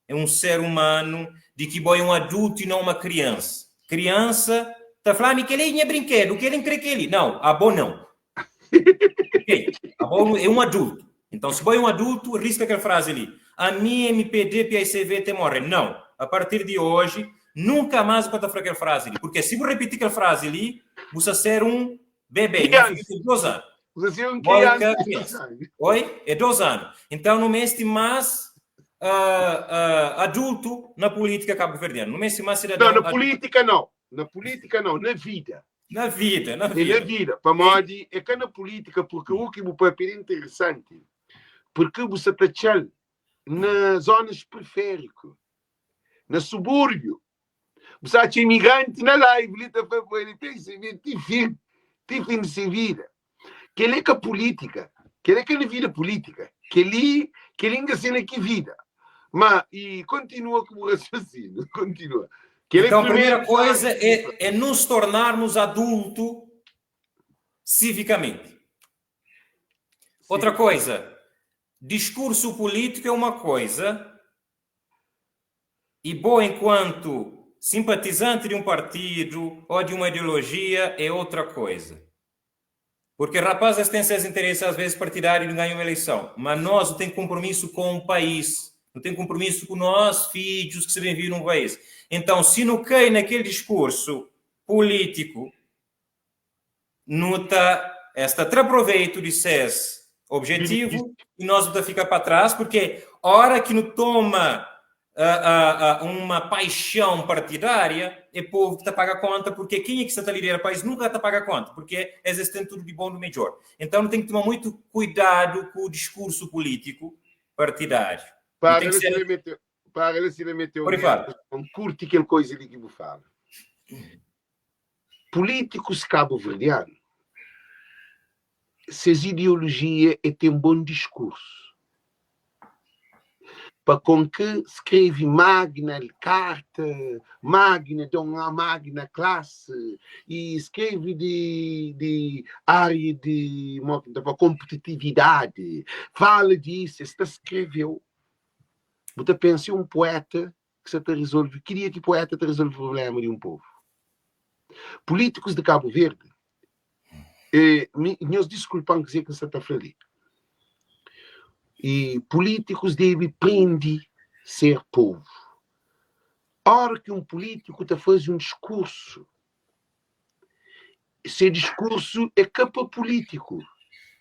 é um ser humano, de que boy é um adulto e não uma criança. Criança está falando que ele é brinquedo, que ele crê que ele. Não, a boa não. Okay. A boa é um adulto. Então, se boy é um adulto, risca aquela frase ali. A minha MPD, PICV, te morre. Não. A partir de hoje, nunca mais pode falar aquela frase ali. Porque se você repetir aquela frase ali, você ser um bebê. De 2 anos. Você é um criança. Oi? É 2 anos. Então, não mexe mais adulto na política cabo-verdiana. Não é mais cidadão. Não, na política não. Na política não, na vida. Na vida. Na vida. Para mim, é que na política, porque o que me parece interessante, porque você está nas zonas periféricas, no subúrbio. Você é imigrante na live, ele tem fim de vida. Que ele é que a política, que ele é que a vida política, que ele ainda sendo que vida. Mas, e continua com o raciocínio, continua. Então, a primeira coisa é nos tornarmos adultos civicamente. Outra coisa, discurso político é uma coisa, e bom, enquanto simpatizante de um partido ou de uma ideologia, é outra coisa. Porque rapazes têm seus interesses, às vezes, partidários e ganham uma eleição. Mas nós não temos compromisso com o país. Não temos compromisso com nós, filhos, que se bem viram no país. Então, se não cai naquele discurso político, esta proveito de ser objetivo e nós não ficar para trás, porque a hora que não toma uma paixão partidária, é o povo que está a pagar conta, porque quem é que está a liderar o país nunca está a pagar conta, porque existe tudo de bom no melhor. Então, tem que tomar muito cuidado com o discurso político partidário. Para ele se meter curte aquela coisa de que eu falo. Políticos cabo-verdianos, suas ideologias é ter um bom discurso. Para com que escreve magna carta, magna de uma magna classe, e escreve de área de competitividade, fala disso, está escreveu. Você pensa um poeta que você te resolve, queria que o poeta te resolve o problema de um povo. Políticos de Cabo Verde, nos desculpam dizer que você está feliz. E políticos devem aprender a ser povo. A hora que um político está fazendo um discurso, esse discurso é capa político,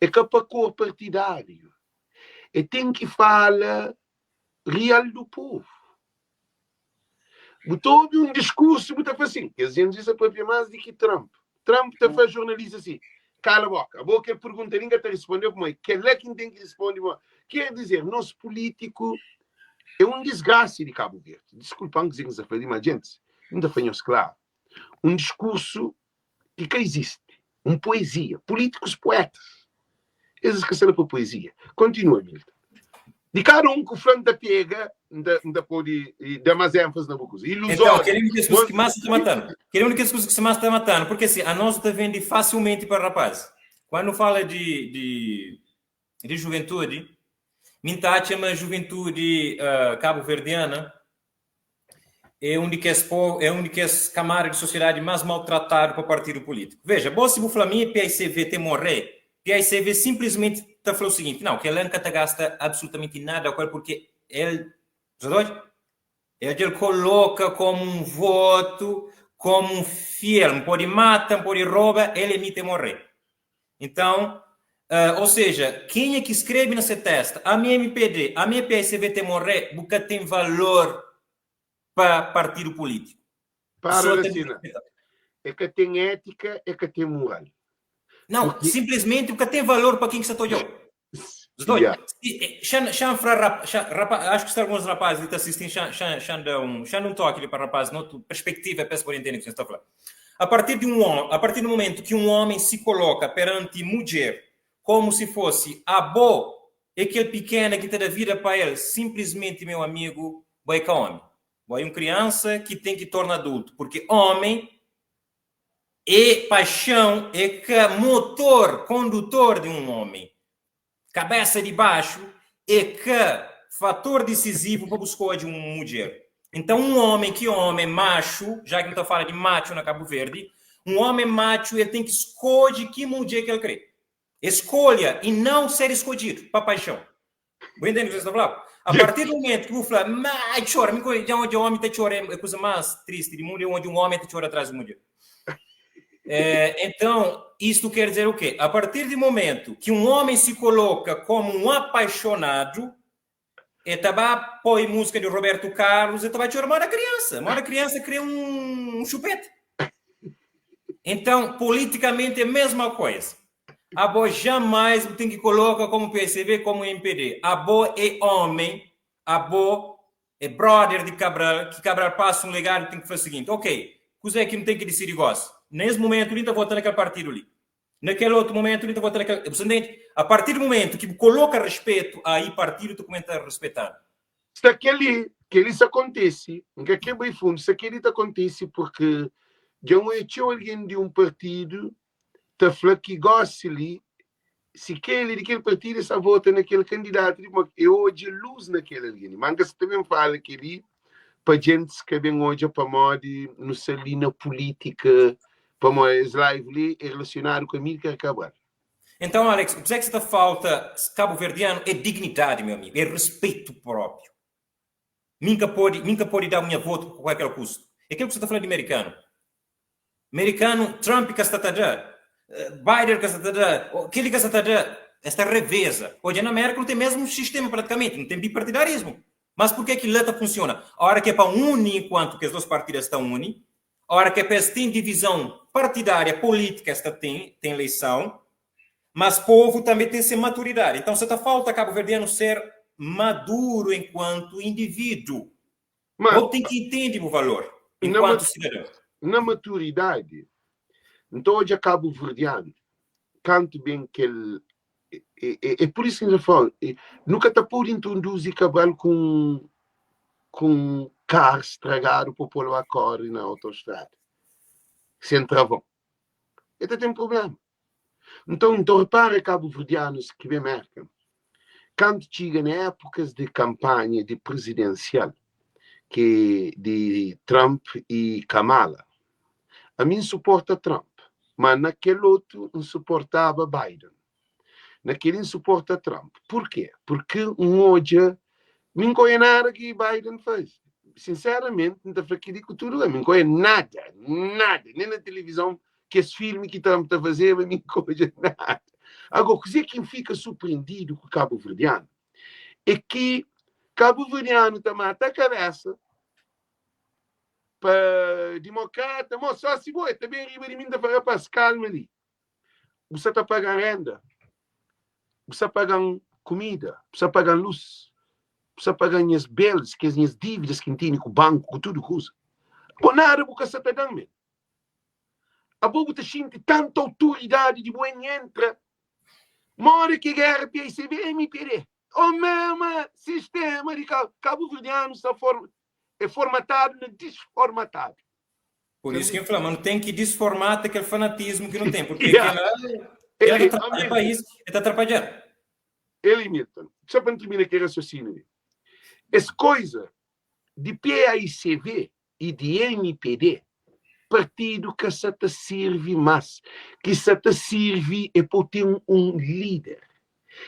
é capa cor partidário, e tem que falar real do povo. Todo um discurso muito assim, que a gente diz a própria mais de que Trump está fazendo jornalista assim, cala a boca é pergunta, ninguém está respondendo como é, que é quem tem que responder. Quer dizer, nosso político é um desgraça de Cabo Verde. Desculpam que nos afirmamos, mas gente, ainda fanhamos claro. Um discurso que existe, uma poesia, políticos poetas. Eles esqueceram para poesia. Continua, Milton. De cada um que o Franco da pega, ainda pode dar mais ênfase na boca. Então, queremos que as coisas que mais está matando. Queremos que as coisas que se mais está matando, porque assim, a nós está vendo facilmente para rapaz. Quando fala de juventude, Minta chama juventude cabo-verdiana, é onde que as camadas de sociedade mais maltratado para o partido político. Veja, se o Flamengo PICV tem morrer, PICV simplesmente está falando o seguinte, não, que ele nunca gasta absolutamente nada, porque ele coloca como um voto, como um filme, pode matar, pode roubar, ele emite morrer. Então, ou seja, quem é que escreve nessa testa? A minha MPD, a minha PSV tem morrer, porque tem valor para partido político. É que tem ética, é que tem moral. Não, porque... simplesmente porque tem valor para quem que se estou eu. Acho que alguns rapazes que estão assistindo, já não toque para rapazes, não perspectiva, peço por entender o que você está falando. A partir do momento que um homem se coloca perante mulher como se fosse a boa, aquele pequeno que tem a vida para ele, simplesmente, meu amigo, vai com homem. Vai uma criança que tem que tornar adulto, porque homem é paixão, é que motor, condutor de um homem. Cabeça de baixo é que fator decisivo para buscar de uma mulher. Então, um homem macho, já que não está falando de macho na Cabo Verde, um homem macho, ele tem que escolher que mulher que ele quer. Escolha e não ser escolhido para paixão. Vou entender o que você está falando? A partir do momento que eu falo, mas chora, onde o homem está chorando, é a coisa mais triste do mundo, é onde um homem está chorando atrás da mulher. Então, isto quer dizer o quê? A partir do momento que um homem se coloca como um apaixonado, E também põe música de Roberto Carlos e também chora a criança. Uma criança cria um chupete. Então, politicamente é a mesma coisa. A boa jamais tem que colocar como PSV, como MPD. A boa é homem, a boa é brother de Cabral, que Cabral passa um legado e tem que fazer o seguinte, ok, coisa é que não tem que decidir gosto. Nesse momento, ele está votando naquele partido ali. Naquele outro momento, ele está votando naquele... A partir do momento que coloca respeito aí partido, tu começa a respeitar. Se aquele que isso acontece, que aqui é bem fundo, se aquele acontece porque já tinha alguém de um partido tá falando que gosta ali, se aquele daquele partido está votando naquele candidato, eu hoje luz naquele ali. Mas você também fala que ali, para gente que vem hoje para moda, no salina política, para mais live ali, é relacionado com a mim que acabar. Então, Alex, o que é que está falta cabo-verdiano é dignidade, meu amigo, é respeito próprio. Nunca pode dar minha voto por qualquer custo. É aquilo que você está falando de americano. Americano, Trump que está a dar, Biden que está a dar, aquele que está a dar, esta reveza. Hoje na América não tem mesmo um sistema praticamente, não tem bipartidarismo. Mas por que lá funciona? A hora que é para unir enquanto que as duas partidas estão unidas, a hora que é para ter divisão partidária, política, esta tem eleição, mas povo também tem essa maturidade. Então, você está falta cabo-verdiano ser maduro enquanto indivíduo. Ou tem que entender o valor enquanto cidadão. Na maturidade, então hoje cabo-verdiano, canto bem que ele... É por isso que eu falo, nunca está por introduzir Cabral com carro estragado para pôr a corda na autoestrada. Sem travão. Este tem problema. Então repara cabo-verdianos que me marcam. Quando chega na épocas de campanha de presidencial, que de Trump e Kamala, a mim suporta Trump, mas naquele outro não suportava Biden. Naquele não suporta Trump. Por quê? Porque hoje não conhece nada que Biden faz. Sinceramente, não está falando com tudo, não conhece nada, nem na televisão, que esse filme que Trump está fazendo, não conhece nada. Agora, quem fica surpreendido com o cabo-verdiano é que cabo-verdiano está mata a cabeça para democrata, mas só se vai, também riba de mim da para Pascal ali. Você está pagando renda, você está pagando comida, você está pagando luz, você está pagando as bills, que as dívidas que tem com o banco, com tudo coisa. Por nada porque você está dando. A boa está sentindo tanta autoridade de boa entra. Mora que guerra PSV MPD. O mesmo sistema de cabo-verdiano é formatado no desformatado. Por isso que eu falo, mano, tem que desformatar aquele fanatismo que não tem, porque ele está atrapalhando. Ele, Milton, só para terminar aqui o raciocínio. Essa coisa de PAICV e de MPD, partido que se te serve mais, que se te serve é para ter um líder,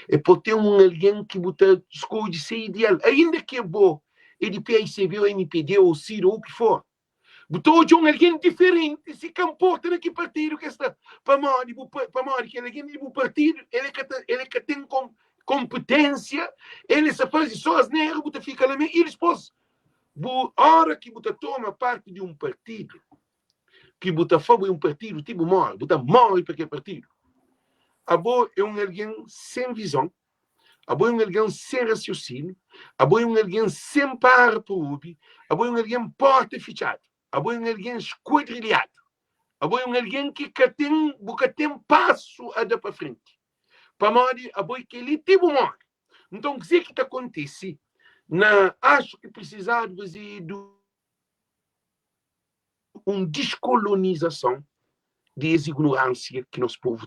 é para ter alguém que você escolhe ser ideal, ainda que é bom, é de PAICV ou MPD ou CIRO ou o que for. Botou de alguém diferente, se comporta naquele partido que está para morrer, que alguém do partido, ele que tem competência, ele se faz só as negras, você fica lá mesmo, e depois, a hora que você toma parte de um partido, que você foi um partido, tipo morre, você morre para aquele partido. A boa é alguém sem visão, a boa é alguém sem raciocínio, a boa é alguém sem par para o a boa é alguém porta fechado. A boa é alguém esquadrilhado. A boa é alguém que tem passo a dar para frente. Para morrer, a boa é que ele tipo morre. Então, o que está acontecendo? Acho que precisava de uma descolonização dessa ignorância que nosso povo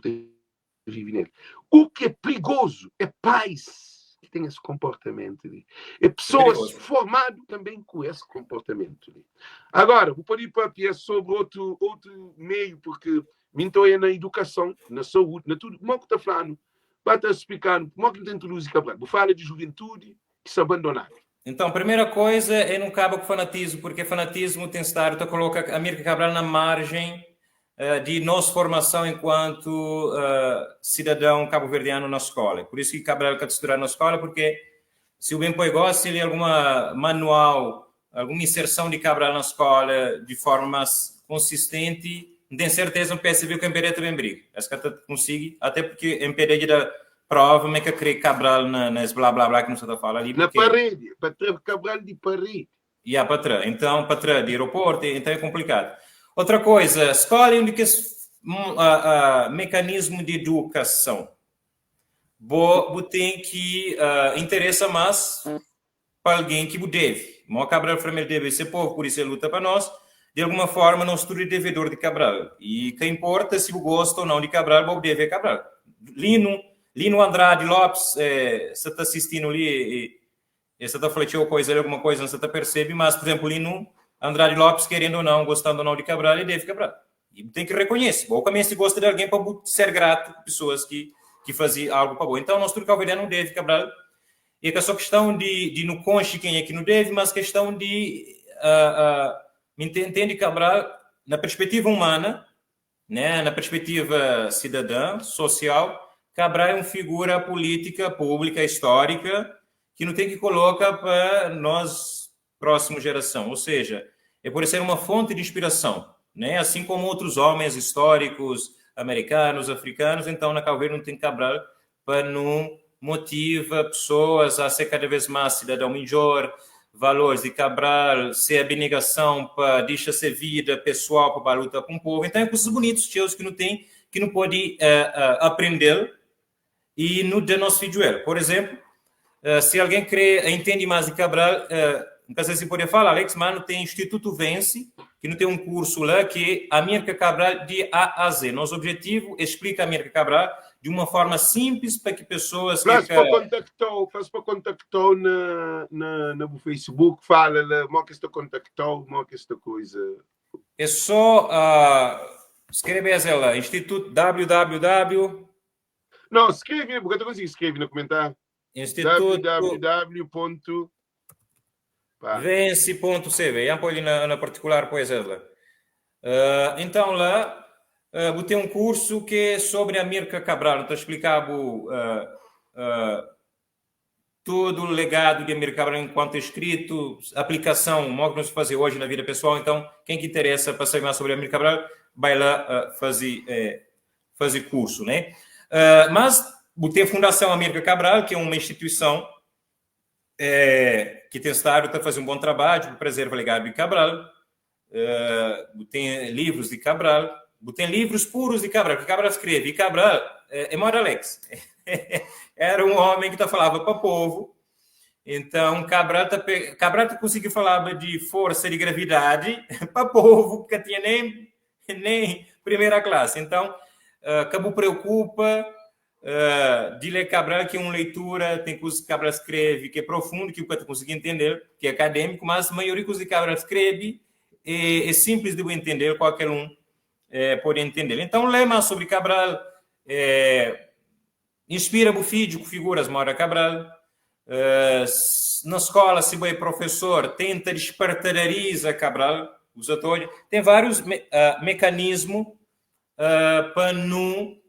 vive nele. O que é perigoso é paz que tem esse comportamento. É pessoas formadas também com esse comportamento. Agora, vou pôr para sobre outro meio, porque me estou na educação, na saúde, na tudo. Como é que está falando? Vai estar explicando como é que não tem introduz Cabral. Vou falar de juventude que se abandonaram. Então, a primeira coisa é não acaba com fanatismo, porque fanatismo tem estado, coloca a Mirka Cabral na margem de nossa formação enquanto cidadão cabo-verdiano na escola. Por isso que Cabral quer estudar na escola, porque se o bem gosta, se ele alguma manual, alguma inserção de Cabral na escola de forma mais consistente, tem certeza não percebeu que o MPD também briga. Acho que até consigo, até porque o MPD da prova, mas que crê Cabral nas blá blá blá que não se está falando ali. Na parede, para Cabral de parede. E a patrã. Então, patrã de aeroporto, então é complicado. Outra coisa, escola onde que mecanismo de educação. Tem que interessa mais para alguém que deve. Mas Cabral primeiro deve ser povo, por isso ele luta para nós. De alguma forma, não estuda devedor de Cabral. E que importa se o gosta ou não de Cabral, vou deve Cabral. Lino Andrade Lopes, você está assistindo ali e você está falando coisa, alguma coisa, você está percebe, mas, por exemplo, Lino Andrade Lopes, querendo ou não, gostando ou não de Cabral, ele deve Cabral. E tem que reconhecer. Bom, também se gosta de alguém para ser grato a pessoas que faziam algo para bom. Então, nós tudo calveriano não deve Cabral. E é só questão de não conche quem é que não deve, mas questão de entende Cabral na perspectiva humana, né, na perspectiva cidadã, social. Cabral é uma figura política, pública, histórica, que não tem que colocar para nós, próxima geração. Ou seja, é por ser uma fonte de inspiração, né? Assim como outros homens históricos, americanos, africanos. Então, na Calveira não tem Cabral para não motiva pessoas a ser cada vez mais cidadão melhor, valores de Cabral, ser abnegação para deixar ser vida pessoal para a luta com o povo. Então, é coisas bonitas, tios, que não pode aprender e no de nosso filho. Por exemplo, se alguém entende mais de Cabral, não sei se pode falar, Alex, mas tem Instituto Vence, que não tem um curso lá que é Amílcar Cabral de A a Z. Nosso objetivo é explicar Amílcar Cabral de uma forma simples para que pessoas... Faz para contactar no Facebook, fala lá, que está contactou, que esta coisa. É só escrever ela, Instituto www... Não, escreve, porque eu consigo escrever no comentário. Instituto www.vence.cv. Já pode na particular pois ela. Então lá vou ter um curso que é sobre Amílcar Cabral. Então explicado todo o legado de Amílcar Cabral enquanto escrito, aplicação, o que nós fazer hoje na vida pessoal. Então quem que interessa para saber mais sobre Amílcar Cabral, vai lá fazer curso, né? Mas tem a Fundação Amílcar Cabral, que é uma instituição que tem estado a fazer um bom trabalho para preservar o legado de Cabral. Tem livros de Cabral, tem livros puros de Cabral, que Cabral escreve. E Cabral é Mora Alex. Era um homem que falava para o povo. Então, Cabral conseguiu falar de força de gravidade para o povo, que tinha nem primeira classe. Então, Cabo preocupa de ler Cabral, que é uma leitura, tem coisas que Cabral escreve, que é profundo, que o cara consegue entender, que é acadêmico, mas a maioria dos que Cabral escreve é simples de entender, qualquer um pode entender. Então, lê mais sobre Cabral, inspira o filho com figuras Maura Cabral. Na escola, se é professor, tenta despertariza Cabral, os atores. Tem vários mecanismos para não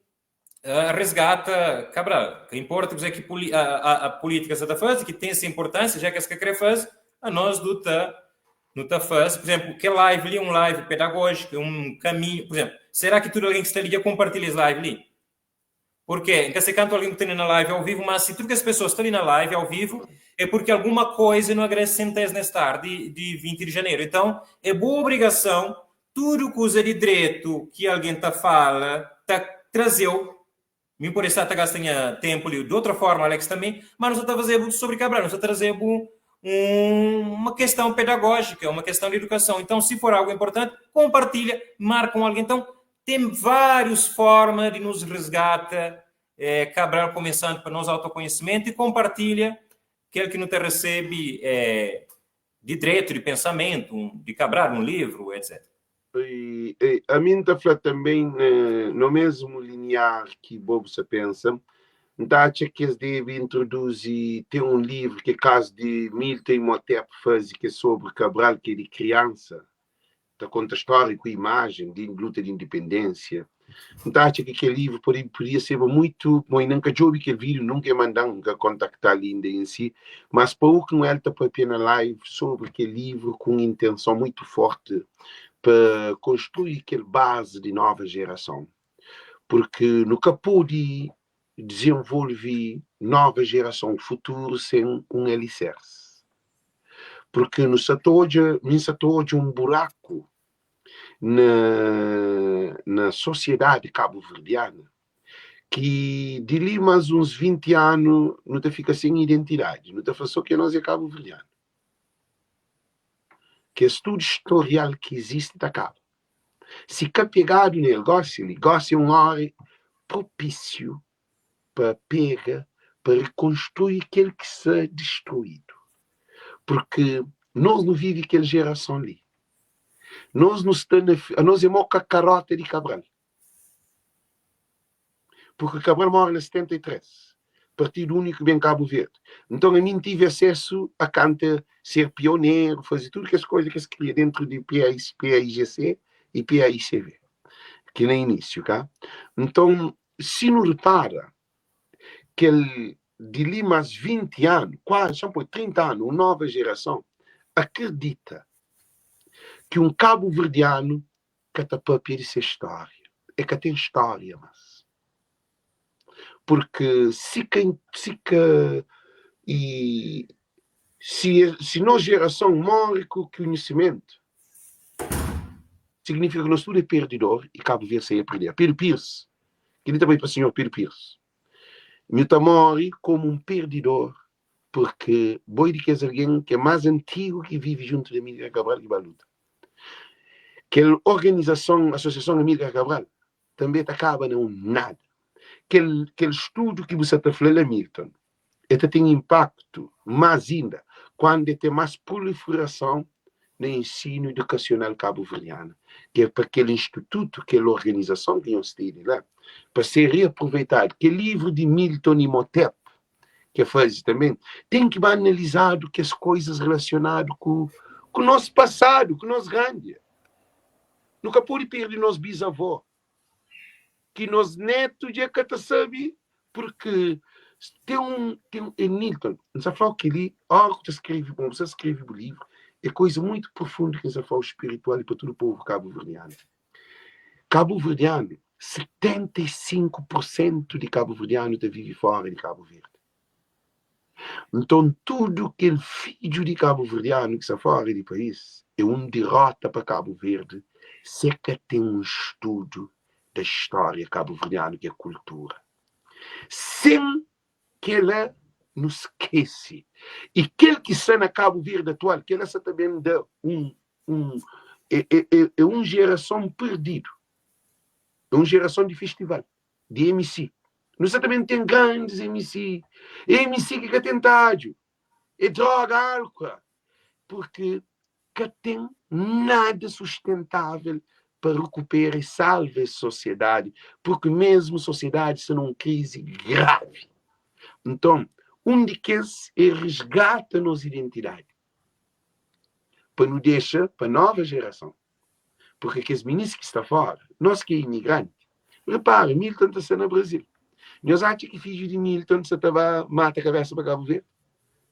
resgata Cabral. Que importa é que a política está fazendo, que tem essa importância, já que essa quer fazer, a nós não está fazendo. Por exemplo, que live ali, um live pedagógico, um caminho. Por exemplo, será que tudo alguém que está ali compartilha esse live ali? Porque, em se canto alguém que está na live ao vivo, mas se tudo que as pessoas estão ali na live ao vivo, é porque alguma coisa não agradece nesta tarde de 20 de janeiro. Então, é boa obrigação, tudo que usa de direito que alguém fala, trazer. Me por estar gastando tempo ali de outra forma, Alex também, mas não está fazendo sobre Cabral, não está trazendo uma questão pedagógica, uma questão de educação. Então, se for algo importante, compartilha, marca com alguém. Então, tem várias formas de nos resgata Cabral, começando para nós autoconhecimento, e compartilha aquele que não te recebe de direito, de pensamento, de Cabral, um livro, etc. A mim está falando também no mesmo linear que Bob se pensa, acho que eles devem introduzir, tem um livro que é caso de Milton Imhotep faz, que é sobre Cabral, que é de criança, conta história com imagem de luta de independência. Então, acho que aquele livro podia ser muito... Bom, nunca ouvi aquele vídeo, nunca mandam contactar ainda em si, mas para o que não é para a live sobre aquele livro com intenção muito forte para construir aquele base de nova geração. Porque nunca pude desenvolver nova geração futuro sem um alicerce. Porque nos hoje um buraco na sociedade cabo-verdiana que de ali mais uns 20 anos não te fica sem identidade, não te faz só que nós é cabo-verdiano. Que estudo historial que existe da cabo. Se capegado nele, gosta é um hora propício para pegar, para reconstruir aquele que se é destruído. Porque nós não vivemos aquela geração ali. Nós é moca carota de Cabral. Porque Cabral morre em 73. Partido único bem Cabo Verde. Então a mim tive acesso a cantar, ser pioneiro, fazer tudo que as coisas que se cria dentro de PAIGC e PAICV. Que no início, cá. Então, se não repara que ele, de ali mais 20 anos, quase, já foi 30 anos, uma nova geração, acredita que um cabo-verdiano que está para essa história. É que tem história, mas. Porque se nossa geração morre com o conhecimento, significa que nós tudo é perdedor e Cabo Verde sem aprender. Pedro Pierce, que ele também para o senhor Pedro Pierce. Newton morre como um perdedor, porque boi de que é alguém que é mais antigo que vive junto de Amílcar Cabral e Baluta. Aquela organização, Associação Amílcar Cabral, também acaba não nada. Aquele estudo que você está falando, Milton, ele tem impacto mais ainda quando tem mais proliferação no ensino educacional cabo-verdiano, que é para aquele instituto, aquela organização que nós temos lá, para ser reaproveitado. Que livro de Milton Imhotep, que faz também, tem que ser analisado que as coisas relacionadas com o nosso passado, com o nosso grande. Nunca pode perder nosso bisavô. Que nós netos já que sabe, porque tem um Newton, não sabe falar que ele, você escreve o livro, é coisa muito profunda que você fala espiritual e para todo o povo cabo-verdiano. Cabo-verdiano, 75% de cabo-verdiano vive fora de Cabo Verde. Então, tudo que é filho de cabo-verdiano que está fora do país é uma derrota para Cabo Verde, se que tem um estudo da história cabo-verdiana, que é cultura. Sem que ela nos esquece. E aquele que está na Cabo Verde atual, que ela também dá é uma geração perdida. É uma geração de festival, de MC. Nós também tem grandes MC. MC que é tentado. É droga, álcool. Porque que tem nada sustentável para recuperar e salvar a sociedade, porque mesmo a sociedade está numa crise grave. Então, um de que é resgata a nossa identidade, para nos deixar para a nova geração. Porque aqueles meninos que estão fora, nós que é imigrante, repara, Milton está no Brasil. Nós achamos que filho de Milton se estava mata a cabeça para Cabo Verde.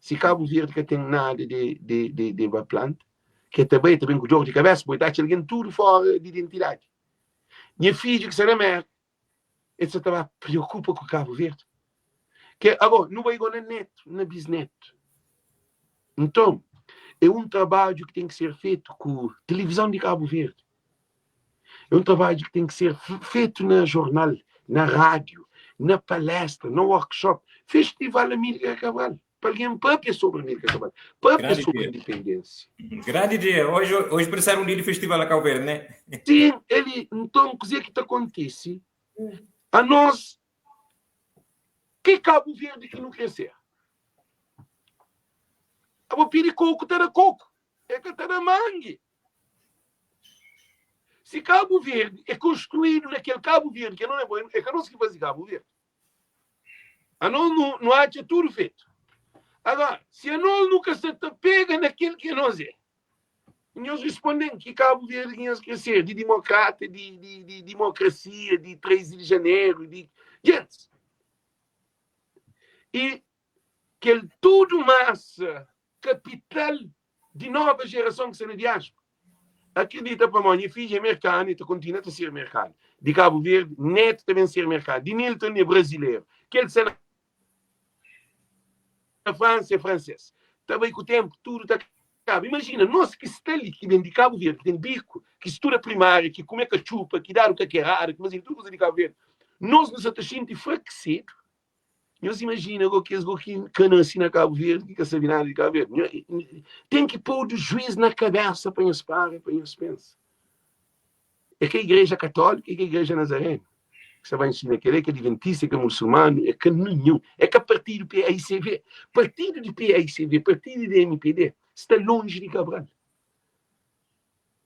Se Cabo Verde que tem nada de planta, que também com o jogo de cabeça, porque está alguém tudo fora de identidade. Minha filha que será merda, ele se estava preocupa com o Cabo Verde. Que agora, não vai na net, na bisnet. Então, é um trabalho que tem que ser feito com a televisão de Cabo Verde. É um trabalho que tem que ser feito na jornal, na rádio, na palestra, no workshop. Festival Amílcar Cabral. Para alguém papia sobre Amílcar Cabral. Papia sobre a independência. Grande dia. Hoje precisaram um dia de festival a Cabo Verde, né? Sim, ele, então, o que acontece? A nós, que Cabo Verde que não crescer? A bopira coco terá coco. É que terá mangue. Se Cabo Verde é construído naquele Cabo Verde, que não é bom, é que nós que fazemos Cabo Verde. A nós não há tudo feito. Agora, se a nós nunca se pega naquilo que nós é, Eles respondem que Cabo Verde quer ser de democrata, de democracia, de 13 de janeiro, gente. E que ele tudo massa capital de nova geração que se na diáspora. Acredita para mim, minha filha é americana e continua a ser americana. De Cabo Verde, neto também ser americano. De Nilton é brasileiro. Que ele se na França é francês. Também com o tempo, tudo está acabado. Imagina, nós que está ali, que vem de Cabo Verde, que tem bico, que estuda primária, que come cachupa, que dá o que é raro, que faz tudo coisa de Cabo Verde. Nós nos atachamos enfraquecidos. Nós imaginam que eles canam assim na Cabo Verde, que sabem nada de Cabo Verde. Tem que pôr o juiz na cabeça para eles parem, para eles pensem. É que a igreja católica e a igreja nazarena. Você vai ensinar que é adventista, que é muçulmano, é que nenhum. É que a partir do PAICV, partido de PAICV, partido de MPD, está longe de Cabral.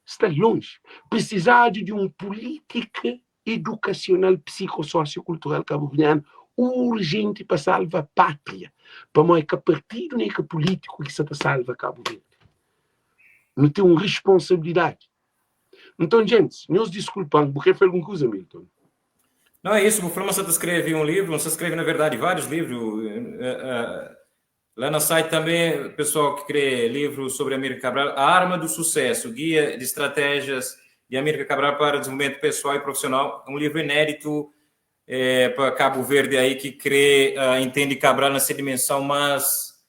Está longe. Precisar de uma política educacional, psicossociocultural cabo-verdiana urgente para salvar a pátria. Para não é que partido nem que político que se salva Cabo Verde. Não tem uma responsabilidade. Então, gente, nós desculpamos, porque foi alguma coisa, Milton. Não, é isso, o Flama Santa escreve um livro, você escreve, na verdade, vários livros. Lá no site também, o pessoal que crê livros sobre Amílcar Cabral, A Arma do Sucesso, Guia de Estratégias de Amílcar Cabral para Desenvolvimento Pessoal e Profissional, um livro inédito para Cabo Verde aí que crê, entende Cabral nessa dimensão mais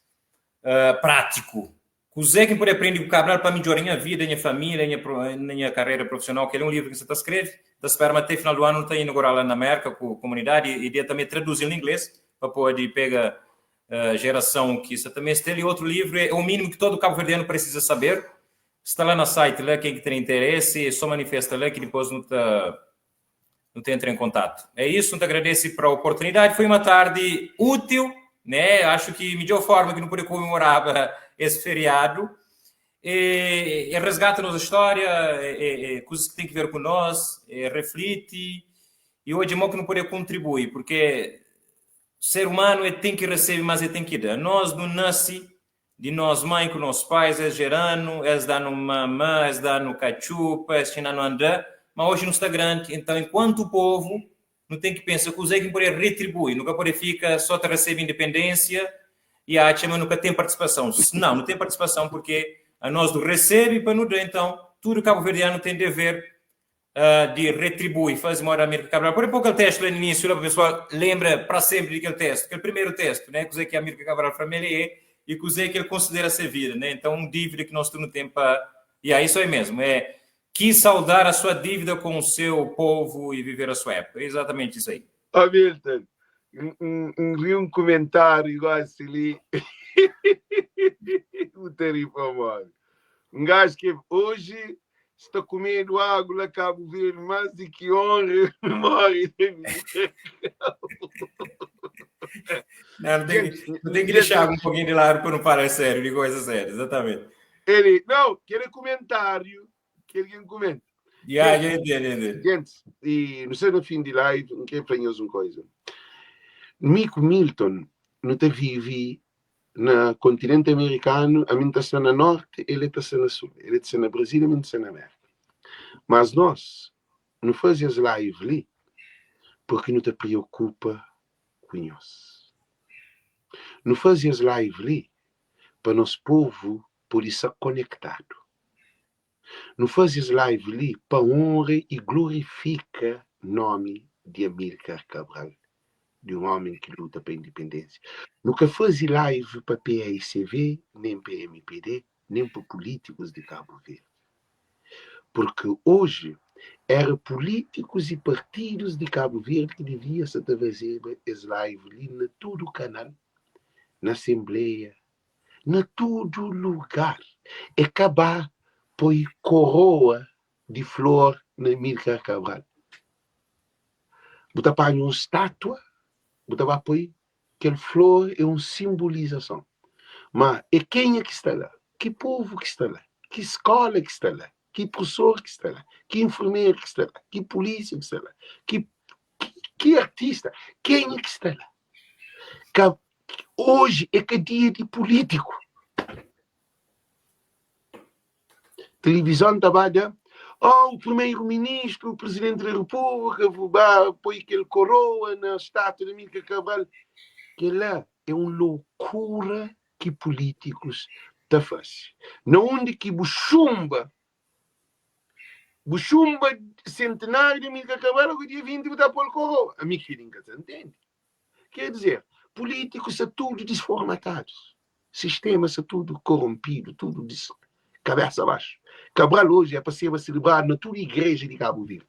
prático. O Zé que pode aprender com Cabral para melhorar a minha vida, a minha família, a minha carreira profissional, que é um livro que você está escrevendo, da espera até final do ano está inaugurado lá na América com a comunidade e ideia também traduzir em inglês para poder pegar geração que isso também está. E outro livro é o mínimo que todo cabo-verdiano precisa saber. Está lá no site, lá, quem tem interesse, só manifesta lá que depois não entra em contato. É isso, não te agradeço para a oportunidade. Foi uma tarde útil, né? Acho que melhor forma que não podia comemorar esse feriado. E resgata nossa história, coisas que têm que ver com nós, reflete. E hoje é que não poder contribuir, porque ser humano tem que receber, mas tem que dar. Nós não nasce de nós mãe com nossos pais, é gerando, é dando mamã, é dando cachupa, é ensinando a andar, mas hoje não está grande. Então, enquanto o povo não tem que pensar que o Zé que poder retribuir, nunca pode ficar só te receber independência e a Chama nunca tem participação. Não tem participação porque a nós do recebe para nos dar. Então, tudo cabo-verdiano tem dever de retribuir, faz uma hora Amílcar Cabral. Por pouco aquele texto lá no início, o pessoal lembra para sempre daquele texto, aquele primeiro texto, né? Que o Zé que Amílcar Cabral família e que o Zé que ele considera ser vida, né? Então, um dívida que nós temos tempo para... E aí, isso aí mesmo, quis saudar a sua dívida com o seu povo e viver a sua época. É exatamente isso aí. Milton, vi um comentário igual esse ali. O território. Um gajo que hoje está comendo água lá Cabo Verde, mais de que honra morre. Não tem que deixar um pouquinho de lado para não parar sério, de coisa séria, exatamente. Ele, não, aquele comentário que ele comenta. Gente, e não sei no fim de live, não quero apanhar uma coisa. Mico Milton, não te vive no continente americano, a mim está na norte, ele está na sul. Ele está na Brasil, a mim está na América. Mas nós não fazemos live ali porque não te preocupa com nós. Não fazemos live ali para nosso povo por isso conectado. Não fazemos live ali para honra e glorifica o nome de Amílcar Cabral, de um homem que luta pela independência. Nunca faz live para PAICV, nem para MPD, nem para políticos de Cabo Verde. Porque hoje eram políticos e partidos de Cabo Verde que deviam se fazer as lives ali na todo o canal, na Assembleia, na todo lugar. É acabar por coroa de flor na Amílcar Cabral. Botar para uma estátua, botar para apoio, aquela flor é uma simbolização. Mas é quem é que está lá? Que povo que está lá? Que escola que está lá? Que professor que está lá? Que enfermeiro que está lá? Que polícia que está lá? Que artista? Quem é que está lá? Que hoje é que é dia de político. televisão trabalha, o primeiro-ministro, o presidente da república, põe aquele coroa na estátua de Amílcar Cabral. Que lá é uma loucura que políticos te fazem. Não onde que buchumba centenário de Amílcar Cabral, o dia 20 está por coroa. A mim que ninguém entende. Quer dizer, políticos são tudo desformatados. Sistemas são tudo corrompido, tudo de cabeça abaixo. Cabral hoje é para ser celebrado na toda igreja de Cabo Verde.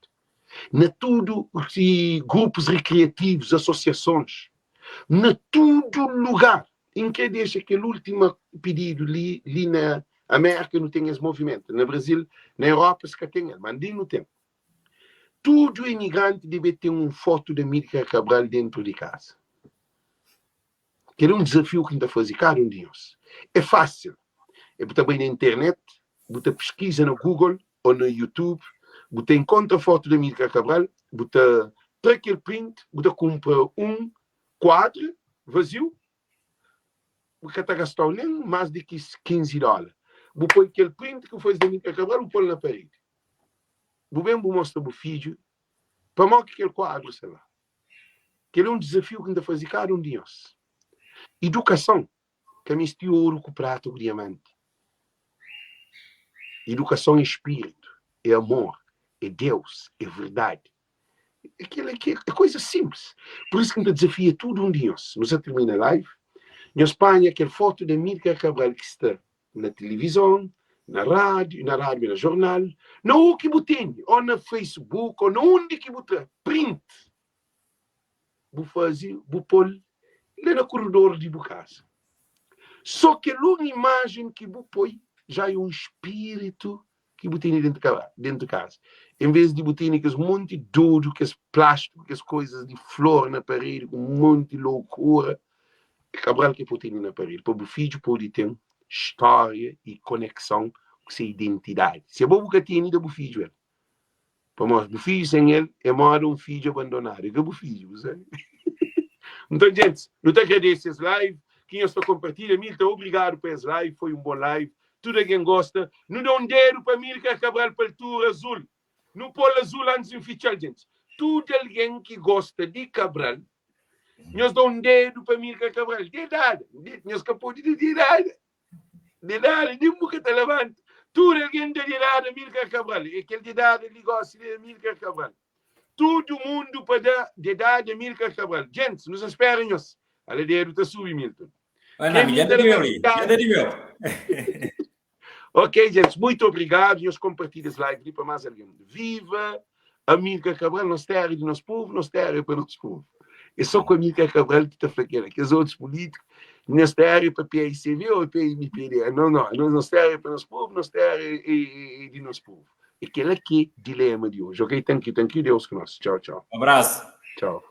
Na tudo grupos recreativos, associações. Na todo lugar em que deixa aquele último pedido ali na América não tem esse movimento. No Brasil, na Europa, se tem, mas ali não tem. Todo imigrante deve ter uma foto de Amílcar Cabral dentro de casa. Que é um desafio que a gente faz cada um de nós. É fácil. É também na internet, você pesquisa no Google ou no YouTube, você encontra a foto de Amílcar Cabral, você traz aquele print, você compra um quadro vazio, você está gastando nem mais de $15. Você põe aquele print que faz de Amílcar Cabral e põe na parede. Você vem mostrar o vídeo para mostrar aquele quadro, sei lá. Que é um desafio que ainda faz cada um de nós. Educação, que é mistura ouro com prata com diamante. Educação é espírito, é amor, é Deus, é verdade. É coisa simples. Por isso que a gente desafia tudo um de nós. Nós termina a live. Na Espanha, aquela foto de Amílcar Cabral que está na televisão, na rádio, no jornal, não que você tem, ou no Facebook, ou onde que você print. Você faz, você põe lá no corredor de casa. Só que uma imagem que você põe já é um espírito que você tem dentro de casa. Em vez de você ter aqueles monte de doido, aqueles plásticos, aquelas coisas de flor na parede, com um monte de loucura, Cabral que você tem na parede. Para o filho pode ter história e conexão com sua identidade. Se é bom que tem ainda o filho, é. Para nós, o filho sem ele é mais um filho abandonado. É que o filho, sabe? Então, gente, não te agradeço esse live. Quem está compartilhando, Milton, obrigado por esse live. Foi um bom live. Tudo quem gosta. Não dá um dedo para Amílcar Cabral para o azul. Não pôr azul antes de fichar, gente. Tudo alguém que gosta de Cabral, nós damos um dedo para Amílcar Cabral. De nada. Nós capô de nada. De nada. Nem nunca te levanta. Tudo alguém de nada Amílcar Cabral. E aquele de nada ele gosta de Amílcar Cabral. Todo mundo para dar de nada Amílcar Cabral. Gente, nos esperem nós. A dedo está subindo, Milton. Ok, gente, muito obrigado. Nós compartilhamos live para mais alguém. Viva Amílcar Cabral, nós terra de nosso povo, nós terra para nosso povo. É só com Amílcar Cabral que está flaqueira, que os outros políticos, nós terra para PICV ou PMPD. Não, nós terra para nosso povo, nós terra de nosso povo. E aquele aqui é o dilema de hoje. Ok, thank you, Deus conosco. Tchau, tchau. Um abraço. Tchau.